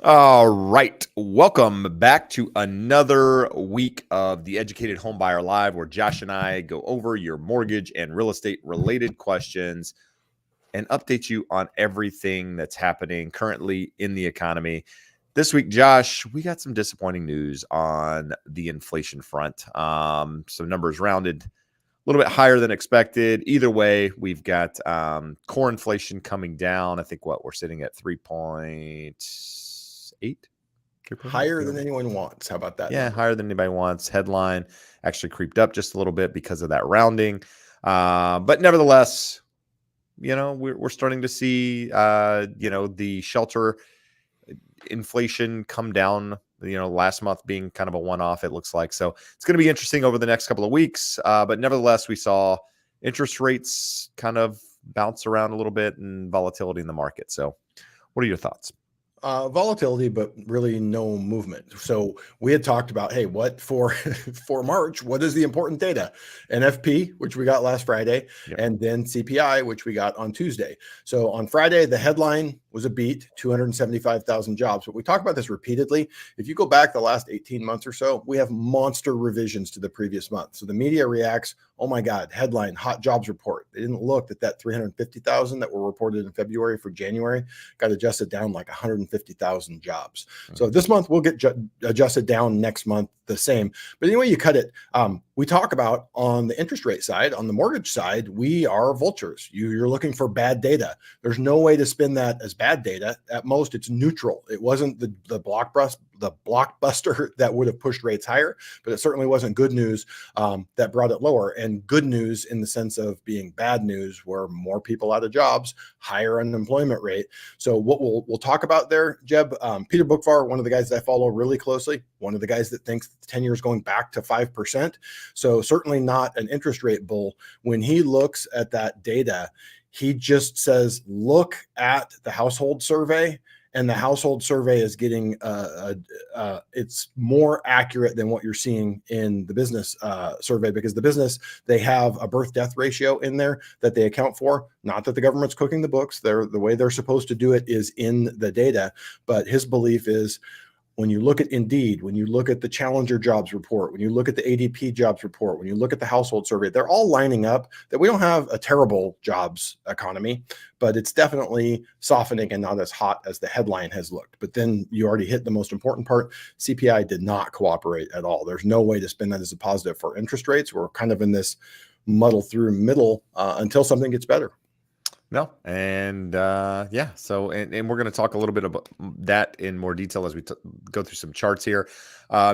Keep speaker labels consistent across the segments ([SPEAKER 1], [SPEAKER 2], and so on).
[SPEAKER 1] All right. Welcome back to another week of the Educated Homebuyer Live, where Josh and I go over your mortgage and real estate related questions and update you on everything that's happening currently in the economy. This week, Josh, we got some disappointing news on the inflation front. Some numbers rounded a little bit higher than expected. Either way, we've got core inflation coming down. I think we're sitting at 3.8. 3.8?
[SPEAKER 2] Higher than anyone wants. How about that?
[SPEAKER 1] Yeah,
[SPEAKER 2] number?
[SPEAKER 1] higher than anybody wants. Headline actually creeped up just a little bit because of that rounding. But nevertheless, we're starting to see, the shelter inflation come down, last month being kind of a one-off, it looks like. So it's going to be interesting over the next couple of weeks. But nevertheless, we saw interest rates kind of bounce around a little bit and volatility in the market. So what are your thoughts?
[SPEAKER 2] Volatility, but really no movement. So we had talked about, hey, what for for March? What is the important data? NFP, which we got last Friday,
[SPEAKER 1] Yep.
[SPEAKER 2] and then CPI, which we got on Tuesday. So on Friday, the headline was a beat, 275,000 jobs. But we talk about this repeatedly. If you go back the last 18 months or so, we have monster revisions to the previous month. So the media reacts, oh my God, headline, hot jobs report. They didn't look at that 350,000 that were reported in February for January, got adjusted down like 150,000 jobs. So this month we'll get adjusted down, next month the same. But anyway, you cut it. We talk about on the interest rate side, on the mortgage side, we are vultures. You're looking for bad data. There's no way to spin that as bad data. At most, it's neutral. It wasn't the blockbuster that would have pushed rates higher, but it certainly wasn't good news that brought it lower. And good news in the sense of being bad news, where more people out of jobs, higher unemployment rate. So what we'll talk about there, Jeb, Peter Bookvar, one of the guys that I follow really closely, one of the guys that thinks 10 years going back to 5%. So certainly not an interest rate bull. When he looks at that data, he just says, look at the household survey, and the household survey is getting it's more accurate than what you're seeing in the business survey, because the business, they have a birth death ratio in there that they account for. Not that the government's cooking the books. The way they're supposed to do it is in the data. But his belief is, when you look at Indeed, when you look at the Challenger jobs report, when you look at the ADP jobs report, when you look at the household survey, they're all lining up that we don't have a terrible jobs economy, but it's definitely softening and not as hot as the headline has looked. But then you already hit the most important part. CPI did not cooperate at all. There's no way to spin that as a positive for interest rates. We're kind of in this muddle through middle until something gets better.
[SPEAKER 1] No. And so and we're going to talk a little bit about that in more detail as we go through some charts here.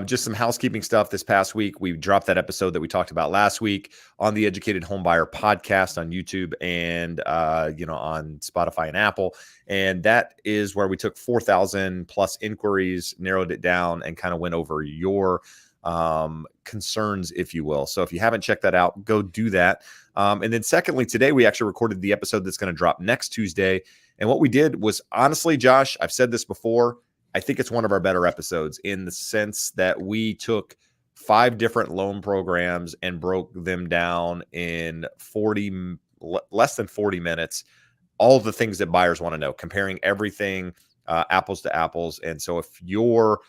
[SPEAKER 1] Just some housekeeping stuff. This past week, we dropped that episode that we talked about last week on the Educated Homebuyer podcast on YouTube and on Spotify and Apple. And that is where we took 4,000 plus inquiries, narrowed it down, and kind of went over your concerns, if you will. So if you haven't checked that out, go do that. And then secondly, today we actually recorded the episode that's going to drop next Tuesday. And what we did was, honestly, Josh, I've said this before, I think it's one of our better episodes, in the sense that we took 5 different loan programs and broke them down in less than 40 minutes. All the things that buyers want to know, comparing everything apples to apples. And so if you're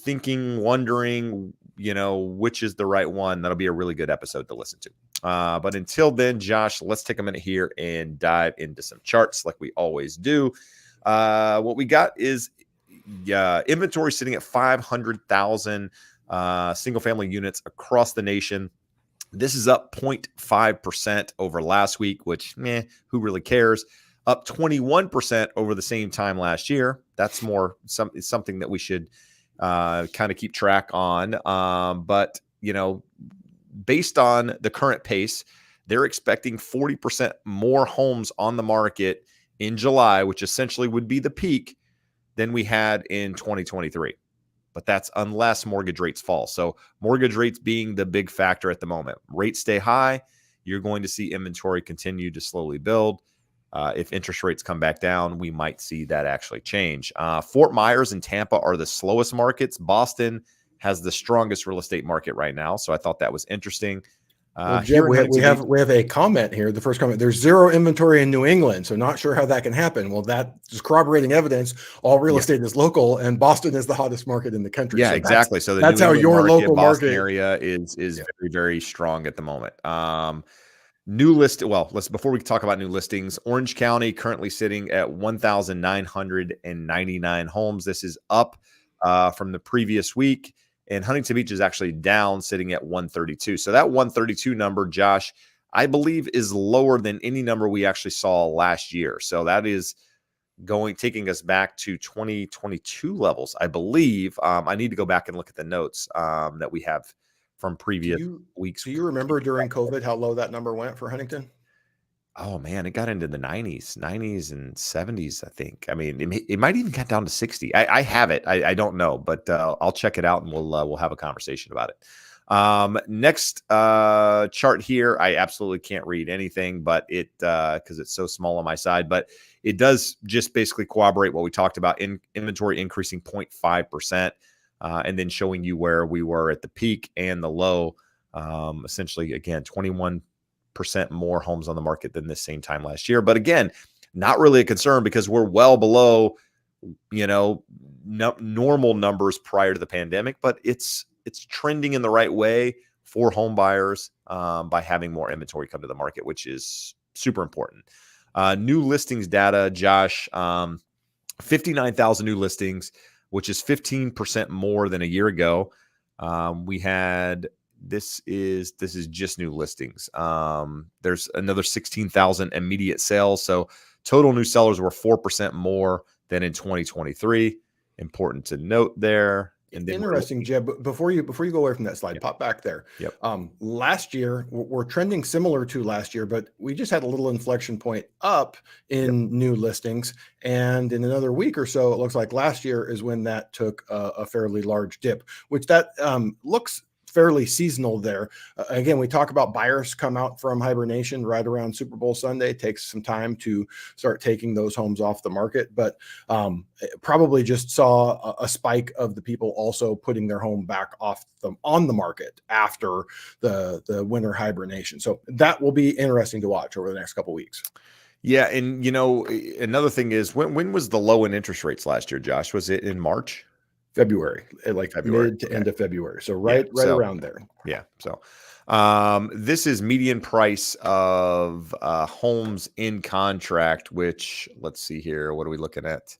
[SPEAKER 1] wondering, which is the right one, that'll be a really good episode to listen to. But until then, Josh, let's take a minute here and dive into some charts like we always do. What we got is inventory sitting at 500,000 single family units across the nation. This is up 0.5% over last week, which, who really cares? Up 21% over the same time last year. That's something that we should kind of keep track on. But, based on the current pace, they're expecting 40% more homes on the market in July, which essentially would be the peak, than we had in 2023. But that's unless mortgage rates fall. So mortgage rates being the big factor at the moment. Rates stay high, you're going to see inventory continue to slowly build. If interest rates come back down, we might see that actually change. Fort Myers and Tampa are the slowest markets. Boston has the strongest real estate market right now. So I thought that was interesting.
[SPEAKER 2] Well,
[SPEAKER 1] Here
[SPEAKER 2] Jeb,
[SPEAKER 1] in
[SPEAKER 2] we have we
[SPEAKER 1] Huntington Beach,
[SPEAKER 2] have we have a comment here. The first comment: there's zero inventory in New England, so not sure how that can happen. Well, that is corroborating evidence. All real
[SPEAKER 1] yeah,
[SPEAKER 2] estate is local, and Boston is the hottest market in the country.
[SPEAKER 1] yeah,
[SPEAKER 2] So
[SPEAKER 1] exactly. So the
[SPEAKER 2] that's
[SPEAKER 1] New
[SPEAKER 2] how
[SPEAKER 1] England
[SPEAKER 2] your
[SPEAKER 1] market,
[SPEAKER 2] local
[SPEAKER 1] Boston
[SPEAKER 2] market.
[SPEAKER 1] area is
[SPEAKER 2] Yeah.
[SPEAKER 1] very, very strong at the moment. New list. Well, let's before we talk about new listings, Orange County currently sitting at 1,999 homes. This is up from the previous week, and Huntington Beach is actually down, sitting at 132. So that 132 number, Josh, I believe is lower than any number we actually saw last year. So that is taking us back to 2022 levels, I believe. I need to go back and look at the notes that we have from
[SPEAKER 2] Do
[SPEAKER 1] previous
[SPEAKER 2] you
[SPEAKER 1] weeks.
[SPEAKER 2] do you remember during COVID how low that number went for Huntington?
[SPEAKER 1] Oh man, it got into the 90s and 70s, I think. I mean, it might even get down to 60. I have it. I don't know, but I'll check it out and we'll have a conversation about it. Next chart here, I absolutely can't read anything, but it because it's so small on my side, but it does just basically corroborate what we talked about in inventory increasing 0.5%, and then showing you where we were at the peak and the low. Essentially, again, 21% more homes on the market than this same time last year. But again, not really a concern because we're well below, normal numbers prior to the pandemic. But it's trending in the right way for home buyers by having more inventory come to the market, which is super important. New listings data, Josh, 59,000 new listings, which is 15% more than a year ago. We had this is just new listings. There's another 16,000 immediate sales. So total new sellers were 4% more than in 2023. Important to note there. And then
[SPEAKER 2] Interesting, Jeb. But before you go away from that slide,
[SPEAKER 1] yep,
[SPEAKER 2] pop back there.
[SPEAKER 1] yep,
[SPEAKER 2] Last year we're trending similar to last year, but we just had a little inflection point up
[SPEAKER 1] yep.
[SPEAKER 2] in new listings, and in another week or so, it looks like last year is when that took a fairly large dip, which that looks fairly seasonal there. Again, we talk about buyers come out from hibernation right around Super Bowl Sunday. It takes some time to start taking those homes off the market, but probably just saw a spike of the people also putting their home back on the market after the winter hibernation. So that will be interesting to watch over the next couple of weeks.
[SPEAKER 1] Yeah, and another thing is when was the low in interest rates last year, Josh? Was it in March?
[SPEAKER 2] February, like
[SPEAKER 1] February.
[SPEAKER 2] mid to
[SPEAKER 1] Okay.
[SPEAKER 2] end of February. So
[SPEAKER 1] Yeah.
[SPEAKER 2] right
[SPEAKER 1] So
[SPEAKER 2] around there.
[SPEAKER 1] yeah. So this is median price of homes in contract, which let's see here. What are we looking at?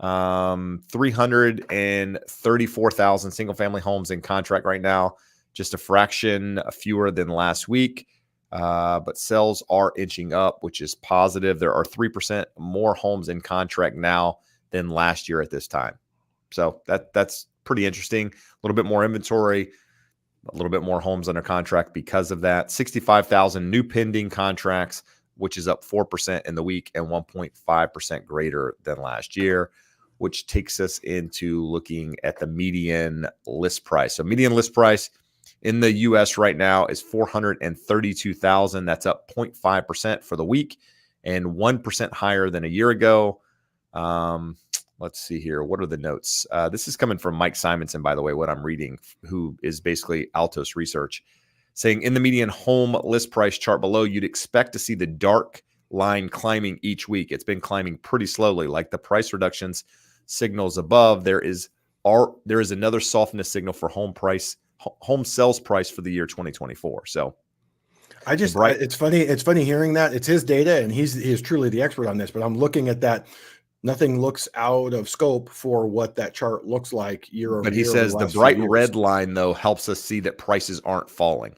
[SPEAKER 1] 334,000 single family homes in contract right now, just a fraction fewer than last week. But sales are inching up, which is positive. There are 3% more homes in contract now than last year at this time. So that's pretty interesting. A little bit more inventory, a little bit more homes under contract because of that. 65,000 new pending contracts, which is up 4% in the week and 1.5% greater than last year, which takes us into looking at the median list price. So median list price in the U.S. right now is 432,000. That's up 0.5% for the week and 1% higher than a year ago. Let's see here. What are the notes? This is coming from Mike Simonson, by the way, what I'm reading, who is basically Altos Research, saying in the median home list price chart below, you'd expect to see the dark line climbing each week. It's been climbing pretty slowly, like the price reductions signals above. There is another softness signal for home sales price for the year 2024. So
[SPEAKER 2] It's funny hearing that. It's his data and he is truly the expert on this, but I'm looking at that. Nothing looks out of scope for what that chart looks like year over
[SPEAKER 1] But he
[SPEAKER 2] year over the
[SPEAKER 1] says the
[SPEAKER 2] last few
[SPEAKER 1] bright
[SPEAKER 2] years.
[SPEAKER 1] red line, though, helps us see that prices aren't falling.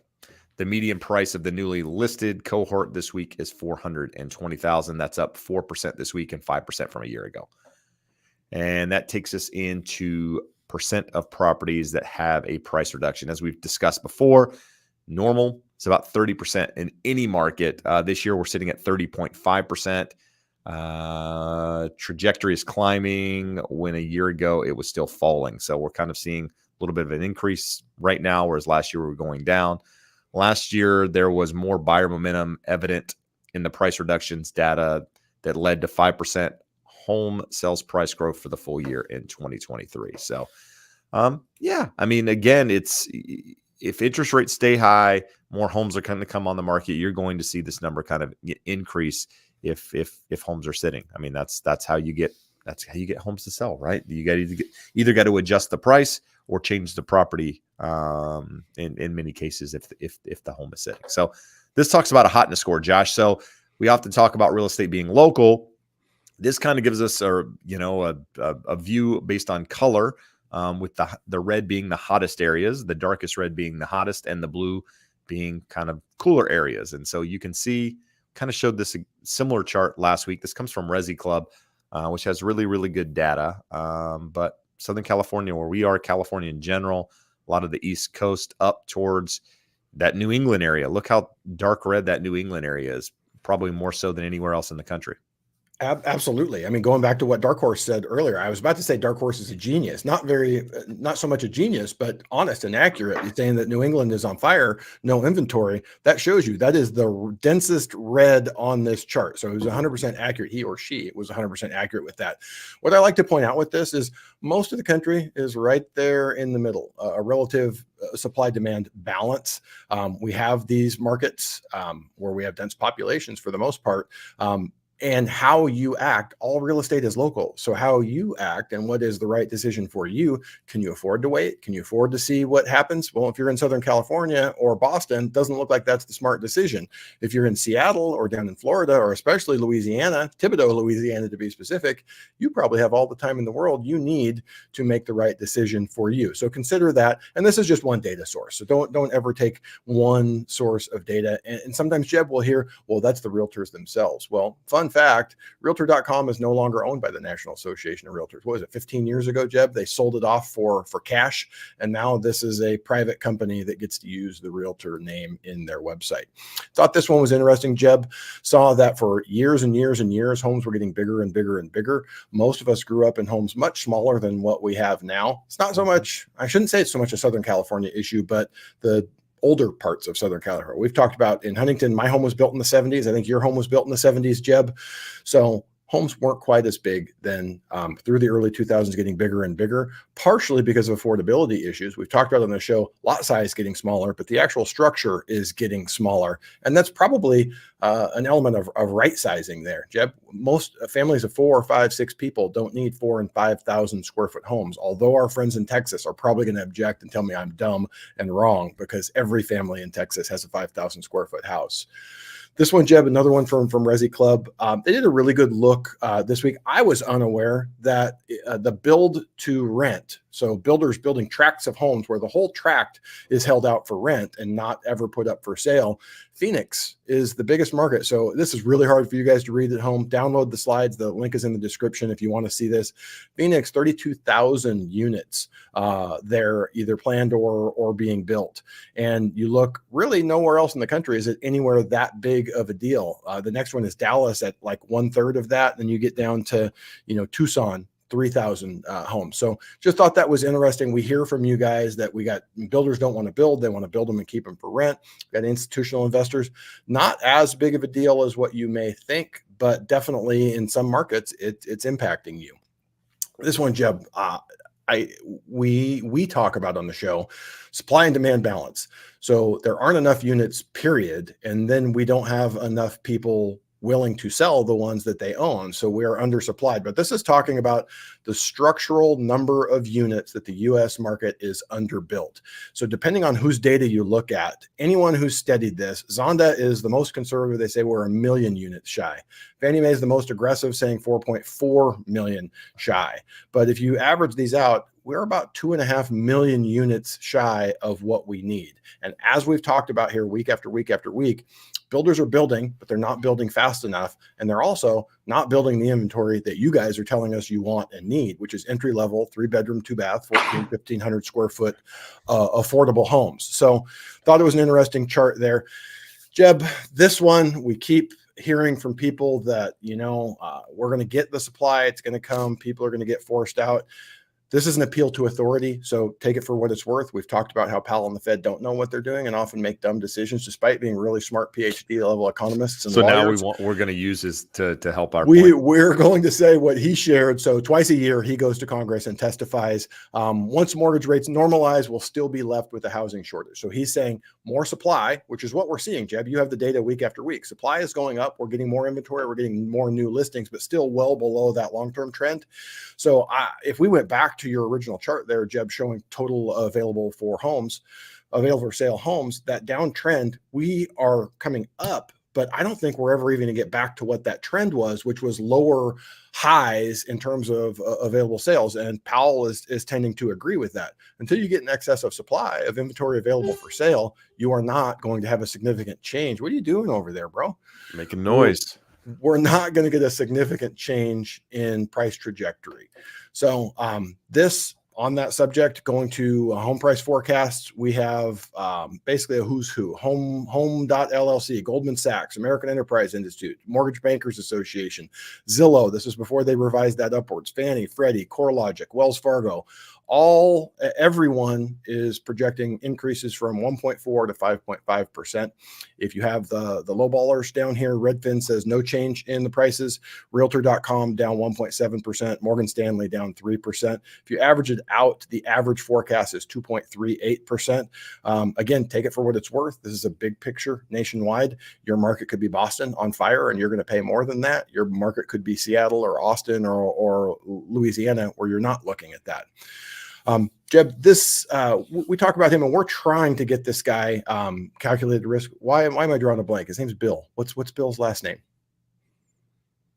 [SPEAKER 1] The median price of the newly listed cohort this week is 420,000. That's up 4% this week and 5% from a year ago. And that takes us into percent of properties that have a price reduction. As we've discussed before, normal is about 30% in any market. This year, we're sitting at 30.5%. Trajectory is climbing when a year ago it was still falling. So we're kind of seeing a little bit of an increase right now, whereas last year we were going down. Last year, there was more buyer momentum evident in the price reductions data that led to 5% home sales price growth for the full year in 2023. So, yeah, I mean, again, if interest rates stay high, more homes are going to come on the market. You're going to see this number kind of increase if homes are sitting. I mean, that's how you get homes to sell, right? You got either got to adjust the price or change the property. In many cases, if the home is sitting. So this talks about a hotness score, Josh. So we often talk about real estate being local. This kind of gives us a view based on color, with the red being the hottest areas, the darkest red being the hottest, and the blue being kind of cooler areas. And so you can see, kind of showed this similar chart last week. This comes from Resi Club, which has really, really good data. But Southern California, where we are, California in general, a lot of the East Coast up towards that New England area. Look how dark red that New England area is, probably more so than anywhere else in the country.
[SPEAKER 2] Absolutely. I mean, going back to what Dark Horse said earlier, I was about to say Dark Horse is a genius. Not so much a genius, but honest and accurate. He's saying that New England is on fire, no inventory. That shows you that is the densest red on this chart. So it was 100% accurate. He or she was 100% accurate with that. What I like to point out with this is most of the country is right there in the middle, a relative supply demand balance. We have these markets where we have dense populations for the most part. And how you act, all real estate is local. So how you act and what is the right decision for you? Can you afford to wait? Can you afford to see what happens? Well, if you're in Southern California or Boston, doesn't look like that's the smart decision. If you're in Seattle or down in Florida, or especially Louisiana, Thibodaux, Louisiana, to be specific, you probably have all the time in the world you need to make the right decision for you. So consider that. And this is just one data source. So don't ever take one source of data. And sometimes Jeb will hear, well, that's the realtors themselves. Well, fun fact, realtor.com is no longer owned by the National Association of Realtors. What was it, 15 years ago, Jeb? They sold it off for cash. And now this is a private company that gets to use the realtor name in their website. Thought this one was interesting. Jeb saw that for years and years and years, homes were getting bigger and bigger and bigger. Most of us grew up in homes much smaller than what we have now. It's not so much, I shouldn't say it's so much a Southern California issue, but the older parts of Southern California. We've talked about in Huntington, my home was built in the 70s. I think your home was built in the 70s, Jeb. So homes weren't quite as big then, through the early 2000s, getting bigger and bigger, partially because of affordability issues. We've talked about on the show, lot size getting smaller, but the actual structure is getting smaller. And that's probably an element of right sizing there, Jeb. Most families of 4 or 5, 6 people don't need 4,000 and 5,000 square foot homes. Although our friends in Texas are probably going to object and tell me I'm dumb and wrong, because every family in Texas has a 5,000 square foot house. This one, Jeb, another one from Resi Club. They did a really good look this week. I was unaware that the build to rent, so builders building tracts of homes where the whole tract is held out for rent and not ever put up for sale. Phoenix is the biggest market. So this is really hard for you guys to read at home. Download the slides. The link is in the description if you want to see this. Phoenix, 32,000 units they're either planned or being built. And you look really nowhere else in the country is it anywhere that big of a deal. The next one is Dallas at like 1/3 of that. Then you get down to, Tucson, 3,000 homes. So just thought that was interesting. We hear from you guys that we got builders don't want to build. They want to build them and keep them for rent. We got institutional investors. Not as big of a deal as what you may think, but definitely in some markets, it's impacting you. This one, Jeb, we talk about on the show, supply and demand balance. So there aren't enough units, period. And then we don't have enough people willing to sell the ones that they own. So we are undersupplied. But this is talking about the structural number of units that the US market is underbuilt. So depending on whose data you look at, anyone who's studied this, Zonda is the most conservative. They say we're 1 million units shy. Fannie Mae is the most aggressive, saying 4.4 million shy. But if you average these out, we're about 2.5 million units shy of what we need. And as we've talked about here week after week after week, builders are building, but they're not building fast enough. And they're also not building the inventory that you guys are telling us you want and need, which is entry level, 3-bedroom, 2-bath, 1,500 square foot affordable homes. So thought it was an interesting chart there. Jeb, this one, we keep hearing from people that, we're going to get the supply. It's going to come. People are going to get forced out. This is an appeal to authority, so take it for what it's worth. We've talked about how Powell and the Fed don't know what they're doing and often make dumb decisions, despite being really smart PhD level economists and
[SPEAKER 1] So
[SPEAKER 2] lawyers.
[SPEAKER 1] now we're going to use this to help our point.
[SPEAKER 2] We're going to say what he shared. So twice a year, he goes to Congress and testifies. Once mortgage rates normalize, we'll still be left with a housing shortage. So he's saying more supply, which is what we're seeing, Jeb. You have the data week after week. Supply is going up. We're getting more inventory. We're getting more new listings, but still well below that long-term trend. So if we went back to your original chart there, Jeb, showing total available for sale homes, that downtrend, we are coming up, but I don't think we're ever even going to get back to what that trend was, which was lower highs in terms of available sales. And Powell is tending to agree with that. Until you get an excess of supply of inventory available for sale, you are not going to have a significant change. What are you doing over there, bro?
[SPEAKER 1] Making noise.
[SPEAKER 2] We're not going to get a significant change in price trajectory. So this, on that subject, going to home price forecasts, we have basically a who's who. Home.llc, Goldman Sachs, American Enterprise Institute, Mortgage Bankers Association, Zillow. This was before they revised that upwards. Fannie, Freddie, CoreLogic, Wells Fargo. Everyone is projecting increases from 1.4 to 5.5%. If you have the low ballers down here, Redfin says no change in the prices. Realtor.com down 1.7%. Morgan Stanley down 3%. If you average it out, the average forecast is 2.38%. Again, take it for what it's worth. This is a big picture nationwide. Your market could be Boston on fire, and you're going to pay more than that. Your market could be Seattle or Austin or Louisiana, where you're not looking at that. Jeb, we talk about him, and we're trying to get this guy calculated risk. Why am I drawing a blank? His name's Bill. What's Bill's last name?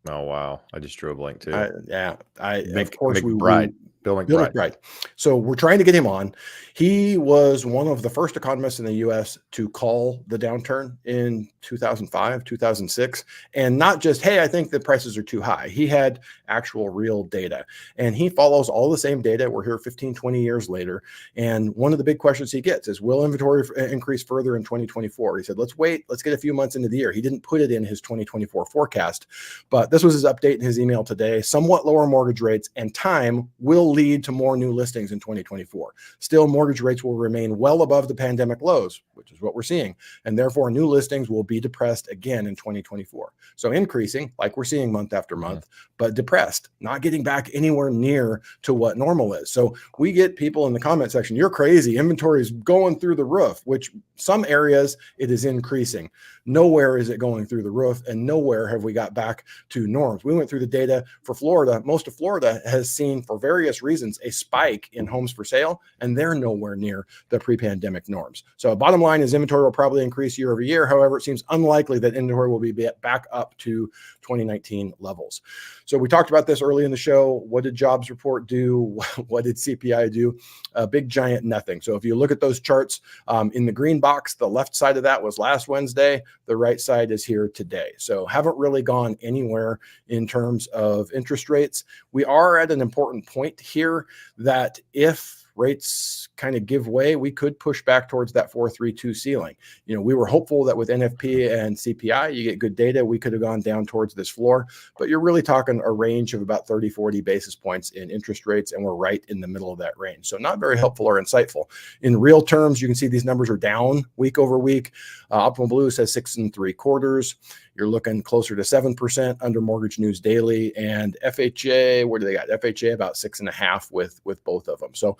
[SPEAKER 1] Oh wow, I just drew a blank too.
[SPEAKER 2] Of course
[SPEAKER 1] McBride. Bill McBride.
[SPEAKER 2] Right. So we're trying to get him on. He was one of the first economists in the U.S. to call the downturn in 2005, 2006. And not just, hey, I think the prices are too high. He had actual real data. And he follows all the same data. We're here 15, 20 years later. And one of the big questions he gets is, will inventory increase further in 2024? He said, let's wait. Let's get a few months into the year. He didn't put it in his 2024 forecast. But this was his update in his email today. Somewhat lower mortgage rates and time will lead to more new listings in 2024. Still, mortgage rates will remain well above the pandemic lows, which is what we're seeing. And therefore, new listings will be depressed again in 2024. So increasing, like we're seeing month after month, but depressed, not getting back anywhere near to what normal is. So we get people in the comment section, you're crazy. Inventory is going through the roof, which some areas it is increasing. Nowhere is it going through the roof, and nowhere have we got back to norms. We went through the data for Florida. Most of Florida has seen, for various reasons, a spike in homes for sale, and they're nowhere near the pre-pandemic norms. So bottom line is inventory will probably increase year over year. However, it seems unlikely that inventory will be back up to 2019 levels. So we talked about this early in the show. What did jobs report do? What did CPI do? A big giant nothing. So if you look at those charts in the green box, the left side of that was last Wednesday. The right side is here today. So haven't really gone anywhere in terms of interest rates. We are at an important point here that if rates kind of give way, we could push back towards that 4.32 ceiling. You know, we were hopeful that with NFP and CPI, you get good data, we could have gone down towards this floor, but you're really talking a range of about 30, 40 basis points in interest rates, and we're right in the middle of that range. So not very helpful or insightful. In real terms, you can see these numbers are down week over week. Optimal Blue says 6 3/4. You're looking closer to 7% under Mortgage News Daily, and FHA, what do they got? FHA about 6.5 with both of them. So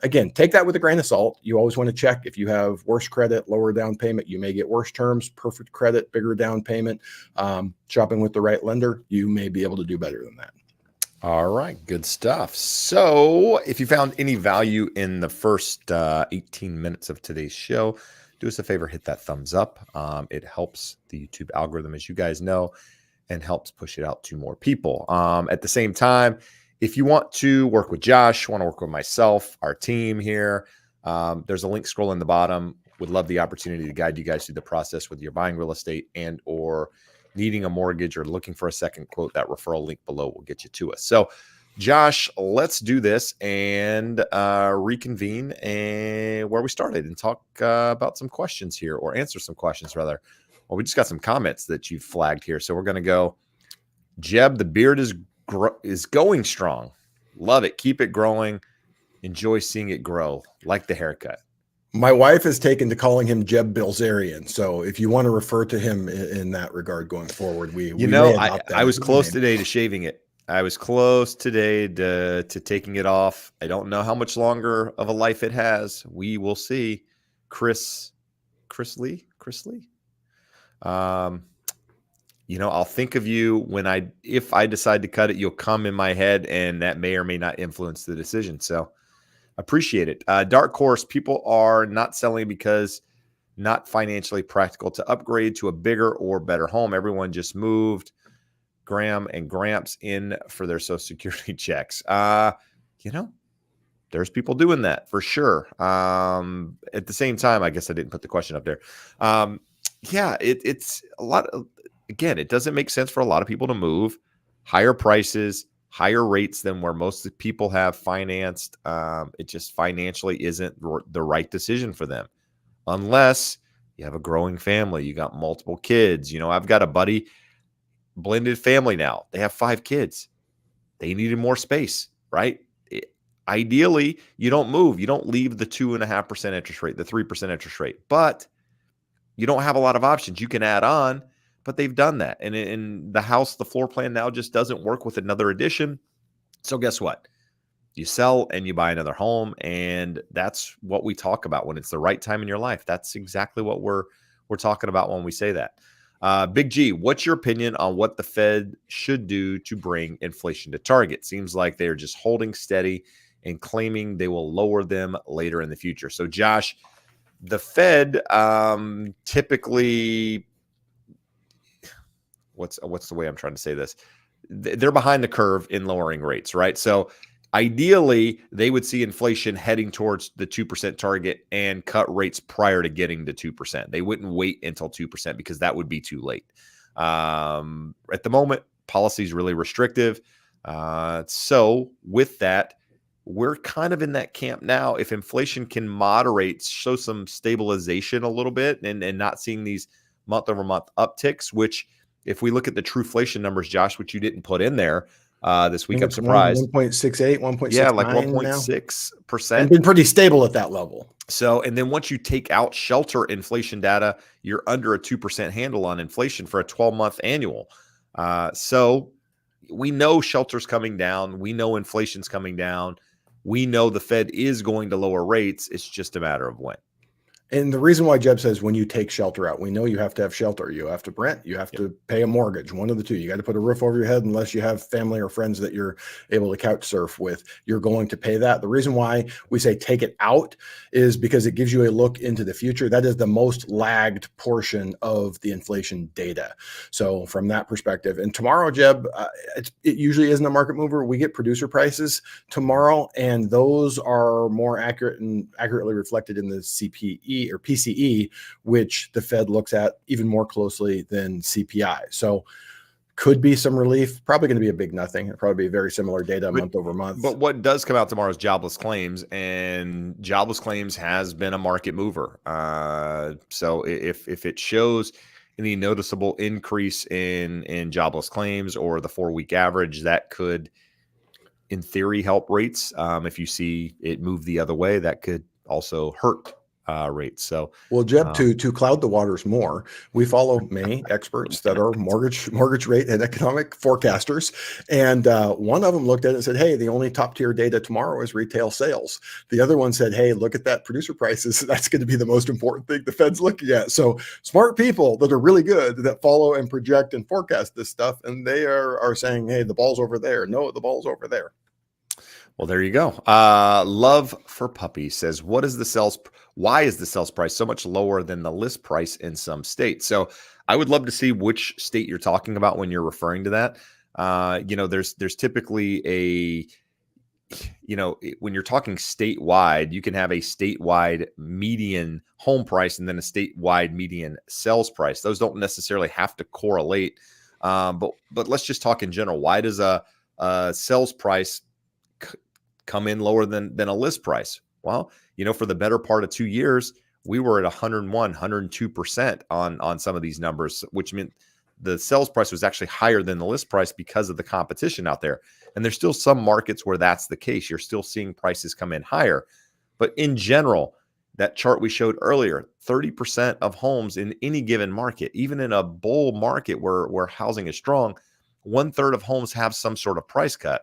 [SPEAKER 2] again, take that with a grain of salt. You always want to check if you have worse credit, lower down payment, you may get worse terms. Perfect credit, bigger down payment. Shopping with the right lender, you may be able to do better than that.
[SPEAKER 1] All right, good stuff. So if you found any value in the first 18 minutes of today's show, do us a favor, hit that thumbs up. It helps the YouTube algorithm, as you guys know, and helps push it out to more people. At the same time, if you want to work with Josh, want to work with myself, our team here, there's a link scrolling in the bottom. Would love the opportunity to guide you guys through the process, whether you're buying real estate and or needing a mortgage or looking for a second quote. That referral link below will get you to us. So Josh, let's do this and reconvene where we started and talk about some questions here, or answer some questions rather. Well, we just got some comments that you flagged here. So we're going to go, Jeb, the beard is going strong. Love it. Keep it growing. Enjoy seeing it grow, like the haircut.
[SPEAKER 2] My wife has taken to calling him Jeb Bilzerian. So if you want to refer to him in that regard going forward, we may
[SPEAKER 1] I,
[SPEAKER 2] adopt that
[SPEAKER 1] I
[SPEAKER 2] as
[SPEAKER 1] was
[SPEAKER 2] his
[SPEAKER 1] close
[SPEAKER 2] name.
[SPEAKER 1] today to shaving it. I was close today to taking it off. I don't know how much longer of a life it has. We will see. Chris Lee. Um, I'll think of you if I decide to cut it, you'll come in my head, and that may or may not influence the decision. So appreciate it. Dark Horse, people are not selling because not financially practical to upgrade to a bigger or better home. Everyone just moved Graham and Gramps in for their Social Security checks. There's people doing that for sure. At the same time, I guess I didn't put the question up there. It's a lot of, again, it doesn't make sense for a lot of people to move. Higher prices, higher rates than where most people have financed. It just financially isn't the right decision for them unless you have a growing family, you got multiple kids. I've got a buddy, blended family now. They have 5 kids. They needed more space, right? Ideally, you don't move. You don't leave the 2.5% interest rate, the 3% interest rate, but you don't have a lot of options. You can add on, but they've done that. And in the house, the floor plan now just doesn't work with another addition. So guess what? You sell and you buy another home, and that's what we talk about when it's the right time in your life. That's exactly what we're talking about when we say that. Big G, what's your opinion on what the Fed should do to bring inflation to target? Seems like they're just holding steady and claiming they will lower them later in the future. So, Josh, the Fed typically, what's the way I'm trying to say this? They're behind the curve in lowering rates, right? So ideally, they would see inflation heading towards the 2% target and cut rates prior to getting to 2%. They wouldn't wait until 2% because that would be too late. At the moment, policy is really restrictive. So with that, we're kind of in that camp now. If inflation can moderate, show some stabilization a little bit and not seeing these month over month upticks, which if we look at the trueflation numbers, Josh, which you didn't put in there this
[SPEAKER 2] I
[SPEAKER 1] week,
[SPEAKER 2] think
[SPEAKER 1] I'm
[SPEAKER 2] it's
[SPEAKER 1] surprised.
[SPEAKER 2] 1.68,
[SPEAKER 1] Yeah, like
[SPEAKER 2] 1.69 now,
[SPEAKER 1] 1.6%.
[SPEAKER 2] and been pretty stable at that level.
[SPEAKER 1] So, and then once you take out shelter inflation data, you're under a 2% handle on inflation for a 12-month annual. So we know shelter's coming down. We know inflation's coming down. We know the Fed is going to lower rates. It's just a matter of when.
[SPEAKER 2] And the reason why Jeb says when you take shelter out, we know you have to have shelter. You have to rent. You have
[SPEAKER 1] Yep.
[SPEAKER 2] to pay a mortgage. One of the two. You got to put a roof over your head unless you have family or friends that you're able to couch surf with. You're going to pay that. The reason why we say take it out is because it gives you a look into the future. That is the most lagged portion of the inflation data. So from that perspective, and tomorrow, Jeb, it usually isn't a market mover. We get producer prices tomorrow, and those are more accurate and accurately reflected in the CPE or PCE, which the Fed looks at even more closely than CPI. So could be some relief, probably going to be a big nothing. It'll probably be very similar data month over month.
[SPEAKER 1] But what does come out tomorrow is jobless claims, and jobless claims has been a market mover. So if it shows any noticeable increase in jobless claims or the 4-week average, that could, in theory, help rates. If you see it move the other way, that could also hurt rates. So,
[SPEAKER 2] well, Jeb, to cloud the waters more, we follow many experts that are mortgage rate and economic forecasters, and one of them looked at it and said, "Hey, the only top tier data tomorrow is retail sales." The other one said, "Hey, look at that producer prices. That's going to be the most important thing the Fed's looking at." So smart people that are really good that follow and project and forecast this stuff, and they are saying, "Hey, the ball's over there." No, the ball's over there.
[SPEAKER 1] Well, there you go. Love for Puppy says, why is the sales price so much lower than the list price in some states? So I would love to see which state you're talking about when you're referring to that. There's typically when you're talking statewide, you can have a statewide median home price and then a statewide median sales price. Those don't necessarily have to correlate. But let's just talk in general. Why does a sales price come in lower than a list price? Well, for the better part of 2 years, we were at 101, 102% on some of these numbers, which meant the sales price was actually higher than the list price because of the competition out there. And there's still some markets where that's the case. You're still seeing prices come in higher. But in general, that chart we showed earlier, 30% of homes in any given market, even in a bull market where housing is strong, 1/3 of homes have some sort of price cut.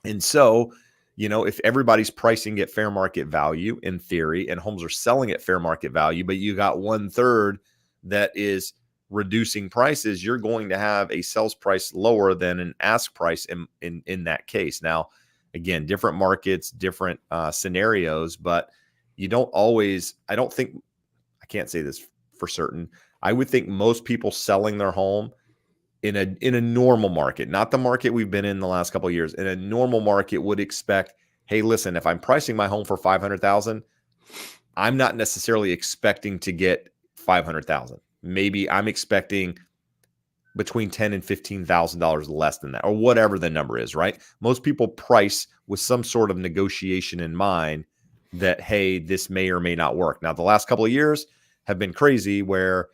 [SPEAKER 1] And so, if everybody's pricing at fair market value in theory, and homes are selling at fair market value, but you got 1/3 that is reducing prices, you're going to have a sales price lower than an ask price in that case. Now, again, different markets, different scenarios, but you don't always, I don't think, I can't say this for certain. I would think most people selling their home in a normal market, not the market we've been in the last couple of years, in a normal market would expect, hey, listen, if I'm pricing my home for 500,000, I'm not necessarily expecting to get 500,000. Maybe I'm expecting between $10,000 and $15,000 less than that, or whatever the number is, right? Most people price with some sort of negotiation in mind that, hey, this may or may not work. Now, the last couple of years have been crazy where,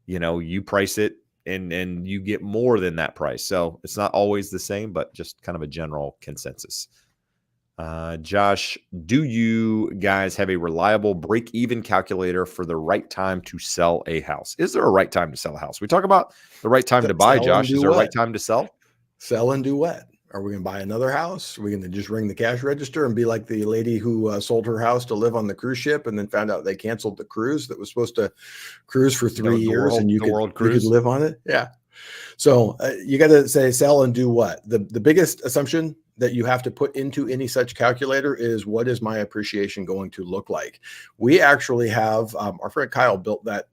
[SPEAKER 1] you price it and you get more than that price. So it's not always the same, but just kind of a general consensus. Josh, do you guys have a reliable break-even calculator for the right time to sell a house? Is there a right time to sell a house? We talk about the right time to buy, Josh. Is there a right time to sell?
[SPEAKER 2] Sell and do what? Are we going to buy another house? Are we going to just ring the cash register and be like the lady who sold her house to live on the cruise ship and then found out they canceled the cruise that was supposed to cruise for 3 years and you could live on it? Yeah. So you got to say sell and do what? The biggest assumption that you have to put into any such calculator is, what is my appreciation going to look like? We actually have, our friend Kyle built that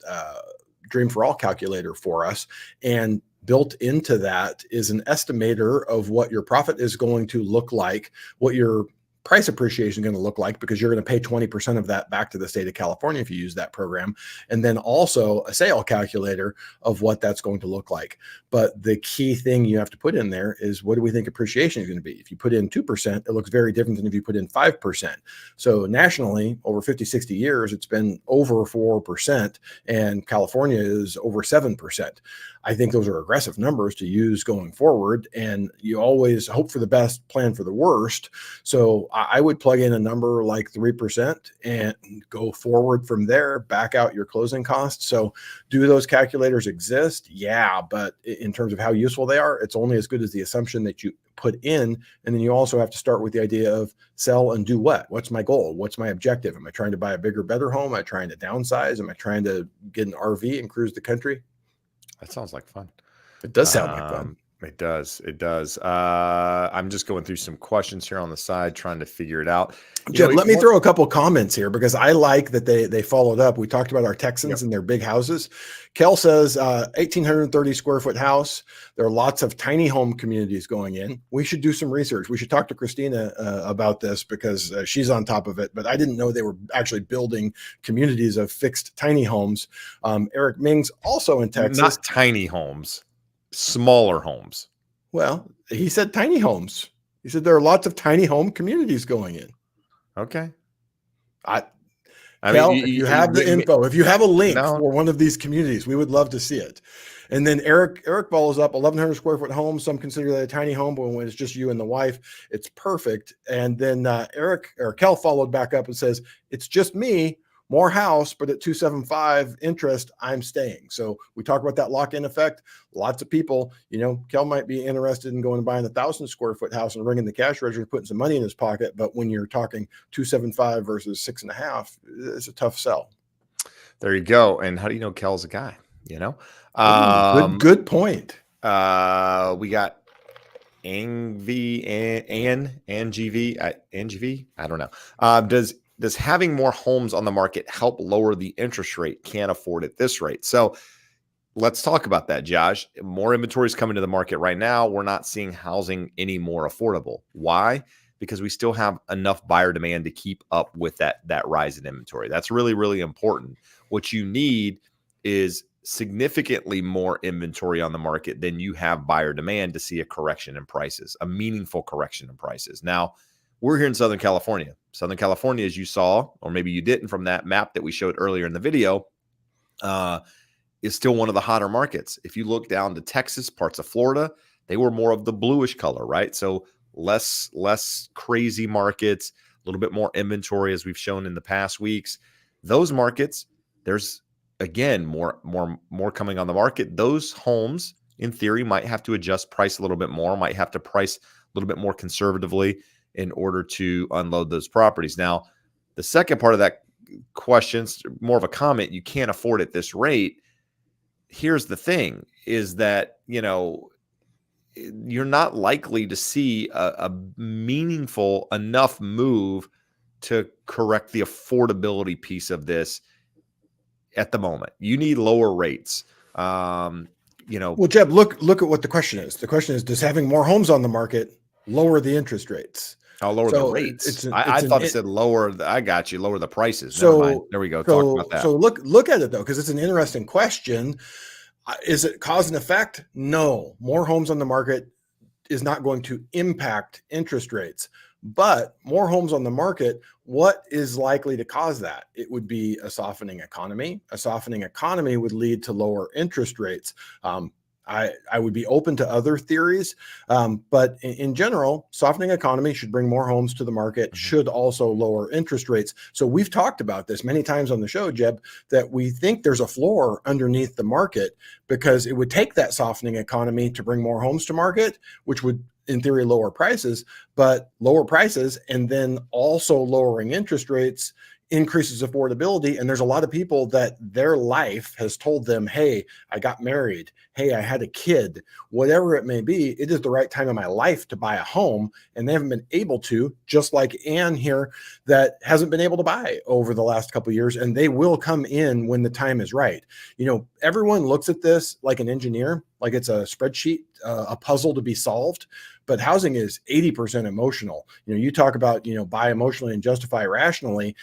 [SPEAKER 2] Dream for All calculator for us, and built into that is an estimator of what your profit is going to look like, what your price appreciation is going to look like, because you're going to pay 20% of that back to the state of California if you use that program. And then also a sale calculator of what that's going to look like. But the key thing you have to put in there is, what do we think appreciation is going to be? If you put in 2%, it looks very different than if you put in 5%. So nationally, over 50, 60 years, it's been over 4%, and California is over 7%. I think those are aggressive numbers to use going forward, and you always hope for the best, plan for the worst. So I would plug in a number like 3% and go forward from there, back out your closing costs. So do those calculators exist? Yeah, but in terms of how useful they are, it's only as good as the assumption that you put in. And then you also have to start with the idea of sell and do what? What's my goal? What's my objective? Am I trying to buy a bigger, better home? Am I trying to downsize? Am I trying to get an RV and cruise the country?
[SPEAKER 1] That sounds like fun.
[SPEAKER 2] It does sound like fun.
[SPEAKER 1] It does. It does. I'm just going through some questions here on the side, trying to figure it out.
[SPEAKER 2] Jeb, let me throw a couple comments here, because I like that they followed up. We talked about our Texans and their big houses. Kel says 1,830 square foot house. There are lots of tiny home communities going in. We should do some research. We should talk to Christina about this, because she's on top of it. But I didn't know they were actually building communities of fixed tiny homes. Eric Ming's also in Texas.
[SPEAKER 1] Not tiny homes, smaller homes.
[SPEAKER 2] Well, he said tiny homes. He said there are lots of tiny home communities going in.
[SPEAKER 1] Okay.
[SPEAKER 2] Kel, if you have the info, if you have a link for one of these communities, we would love to see it. And then Eric follows up, 1,100 square foot home. Some consider that a tiny home, but when it's just you and the wife, it's perfect. And then Kel followed back up and says, it's just me, more house, but at 275 interest, I'm staying. So we talk about that lock-in effect. Lots of people, Kel might be interested in going and buying 1,000 square foot house and ringing the cash register, putting some money in his pocket. But when you're talking 275 versus 6.5, it's a tough sell.
[SPEAKER 1] There you go. And how do you know Kel's a guy?
[SPEAKER 2] Good point.
[SPEAKER 1] We got NGV. I don't know. Does having more homes on the market help lower the interest rate? Can't afford at this rate. So let's talk about that, Josh. More inventory is coming to the market right now. We're not seeing housing any more affordable. Why? Because we still have enough buyer demand to keep up with that rise in inventory. That's really, really important. What you need is significantly more inventory on the market than you have buyer demand to see a correction in prices, a meaningful correction in prices. Now, we're here in Southern California. Southern California, as you saw, or maybe you didn't from that map that we showed earlier in the video, is still one of the hotter markets. If you look down to Texas, parts of Florida, they were more of the bluish color, right? So less crazy markets, a little bit more inventory as we've shown in the past weeks. Those markets, there's again more coming on the market. Those homes, in theory, might have to adjust price a little bit more, might have to price a little bit more conservatively in order to unload those properties. Now, the second part of that question, more of a comment, you can't afford at this rate. Here's the thing is that, you're not likely to see a meaningful enough move to correct the affordability piece of this at the moment. You need lower rates.
[SPEAKER 2] Well, Jeb, look at what the question is. The question is, does having more homes on the market lower the interest rates?
[SPEAKER 1] I'll lower the rates. I thought it said lower. I got you. Lower the prices. Never mind. There we go. Talk about that.
[SPEAKER 2] So look at it though, because it's an interesting question. Is it cause and effect? No. More homes on the market is not going to impact interest rates, but more homes on the market, what is likely to cause that? It would be a softening economy. A softening economy would lead to lower interest rates. I would be open to other theories, but in general, softening economy should bring more homes to the market, should also lower interest rates. So we've talked about this many times on the show, Jeb, that we think there's a floor underneath the market because it would take that softening economy to bring more homes to market, which would in theory lower prices, but lower prices and then also lowering interest rates increases affordability. And there's a lot of people that their life has told them, hey, I got married. Hey, I had a kid, whatever it may be. It is the right time in my life to buy a home. And they haven't been able to, just like Ann here, that hasn't been able to buy over the last couple of years. And they will come in when the time is right. Everyone looks at this like an engineer, like it's a spreadsheet, a puzzle to be solved. But housing is 80% emotional. You talk about, buy emotionally and justify rationally.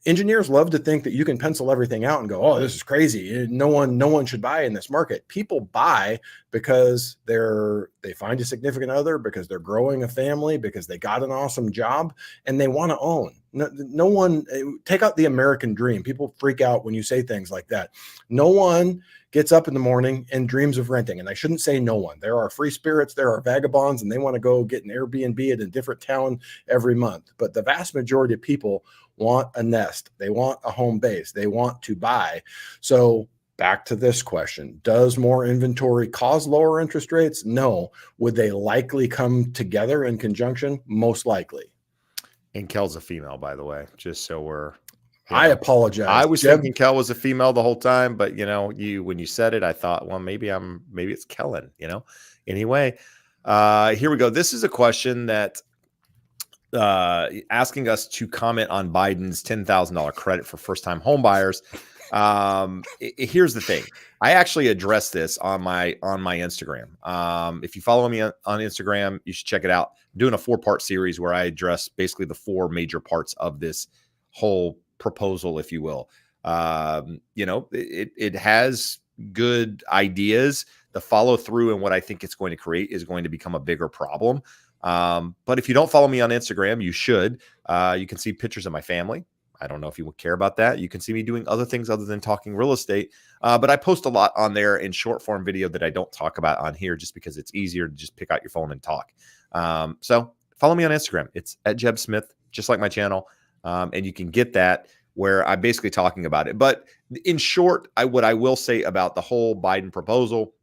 [SPEAKER 2] Engineers love to think that you can pencil everything out and go, oh, this is crazy. No one should buy in this market. People buy because they find a significant other, because they're growing a family, because they got an awesome job and they want to own. No one, take out the American dream. People freak out when you say things like that. No one gets up in the morning and dreams of renting. And I shouldn't say no one. There are free spirits, there are vagabonds, and they want to go get an Airbnb at a different town every month. But the vast majority of people want a nest. They want a home base. They want to buy. So back to this question, does more inventory cause lower interest rates? No. Would they likely come together in conjunction? Most likely.
[SPEAKER 1] And Kel's a female, by the way, just so we're.
[SPEAKER 2] I apologize.
[SPEAKER 1] I was thinking Kel was a female the whole time, but when you said it, I thought, well, maybe it's Kellen. Anyway, here we go. This is a question that asking us to comment on Biden's $10,000 credit for first-time home buyers. Here's the thing. I actually addressed this on my Instagram. If you follow me on Instagram, you should check it out. I'm doing a 4-part series where I address basically the 4 major parts of this whole proposal, if you will. It has good ideas. The follow through and what I think it's going to create is going to become a bigger problem. But if you don't follow me on Instagram, you should. You can see pictures of my family. I don't know if you would care about that. You can see me doing other things other than talking real estate. But I post a lot on there in short form video that I don't talk about on here just because it's easier to just pick out your phone and talk. So follow me on Instagram. It's at Jeb Smith, just like my channel. And you can get that where I'm basically talking about it. But in short, what I will say about the whole Biden proposal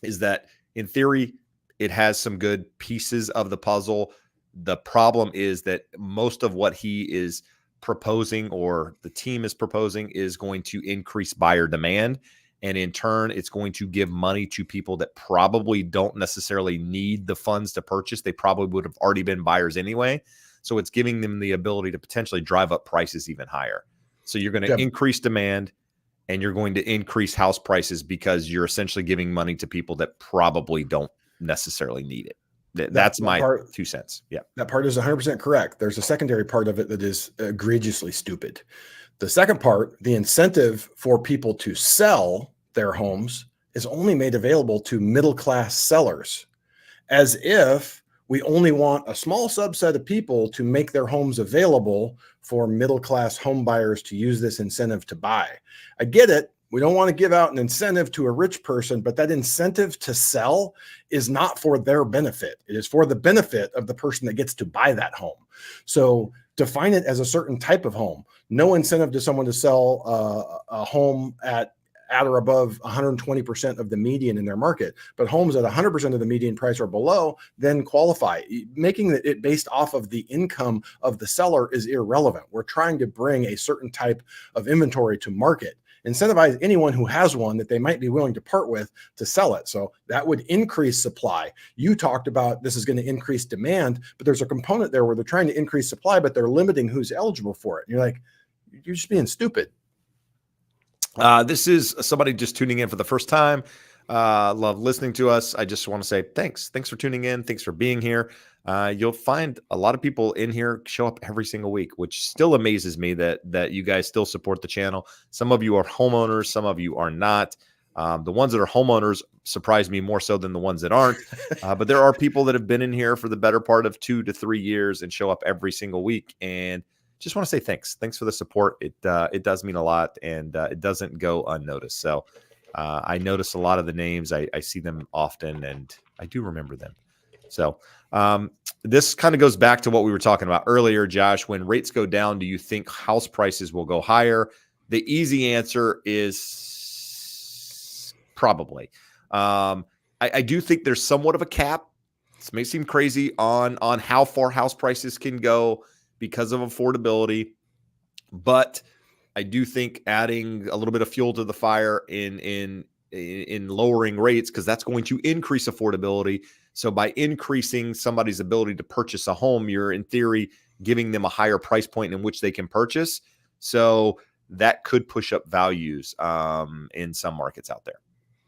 [SPEAKER 1] is that in theory, it has some good pieces of the puzzle. The problem is that most of what he is proposing or the team is proposing is going to increase buyer demand. And in turn, it's going to give money to people that probably don't necessarily need the funds to purchase. They probably would have already been buyers anyway. So it's giving them the ability to potentially drive up prices even higher. So you're going to increase demand and you're going to increase house prices because you're essentially giving money to people that probably don't necessarily need it. That's my 2 cents. Yeah.
[SPEAKER 2] That part is 100% correct. There's a secondary part of it that is egregiously stupid. The second part, the incentive for people to sell their homes is only made available to middle-class sellers, as if we only want a small subset of people to make their homes available for middle-class home buyers to use this incentive to buy. I get it. We don't want to give out an incentive to a rich person, but that incentive to sell is not for their benefit. It is for the benefit of the person that gets to buy that home. So define it as a certain type of home. No incentive to someone to sell a home at or above 120% of the median in their market, but homes at 100% of the median price or below then qualify. Making it based off of the income of the seller is irrelevant. We're trying to bring a certain type of inventory to market. Incentivize anyone who has one that they might be willing to part with to sell it. So that would increase supply. You talked about this is going to increase demand, but there's a component there where they're trying to increase supply, but they're limiting who's eligible for it. And you're like, you're just being stupid.
[SPEAKER 1] This is somebody just tuning in for the first time. Love listening to us. I just want to say thanks. Thanks for tuning in. Thanks for being here. You'll find a lot of people in here show up every single week, which still amazes me that you guys still support the channel. Some of you are homeowners, some of you are not. The ones that are homeowners surprise me more so than the ones that aren't. But there are people that have been in here for the better part of 2 to 3 years and show up every single week. And just want to say thanks. Thanks for the support. It does mean a lot, and it doesn't go unnoticed. So I notice a lot of the names. I see them often, and I do remember them. So this kind of goes back to what we were talking about earlier, Josh. When rates go down, do you think house prices will go higher? The easy answer is probably. I do think there's somewhat of a cap. This may seem crazy on how far house prices can go because of affordability, but I do think adding a little bit of fuel to the fire in lowering rates, because that's going to increase affordability. So by increasing somebody's ability to purchase a home, you're in theory giving them a higher price point in which they can purchase. So that could push up values in some markets out there.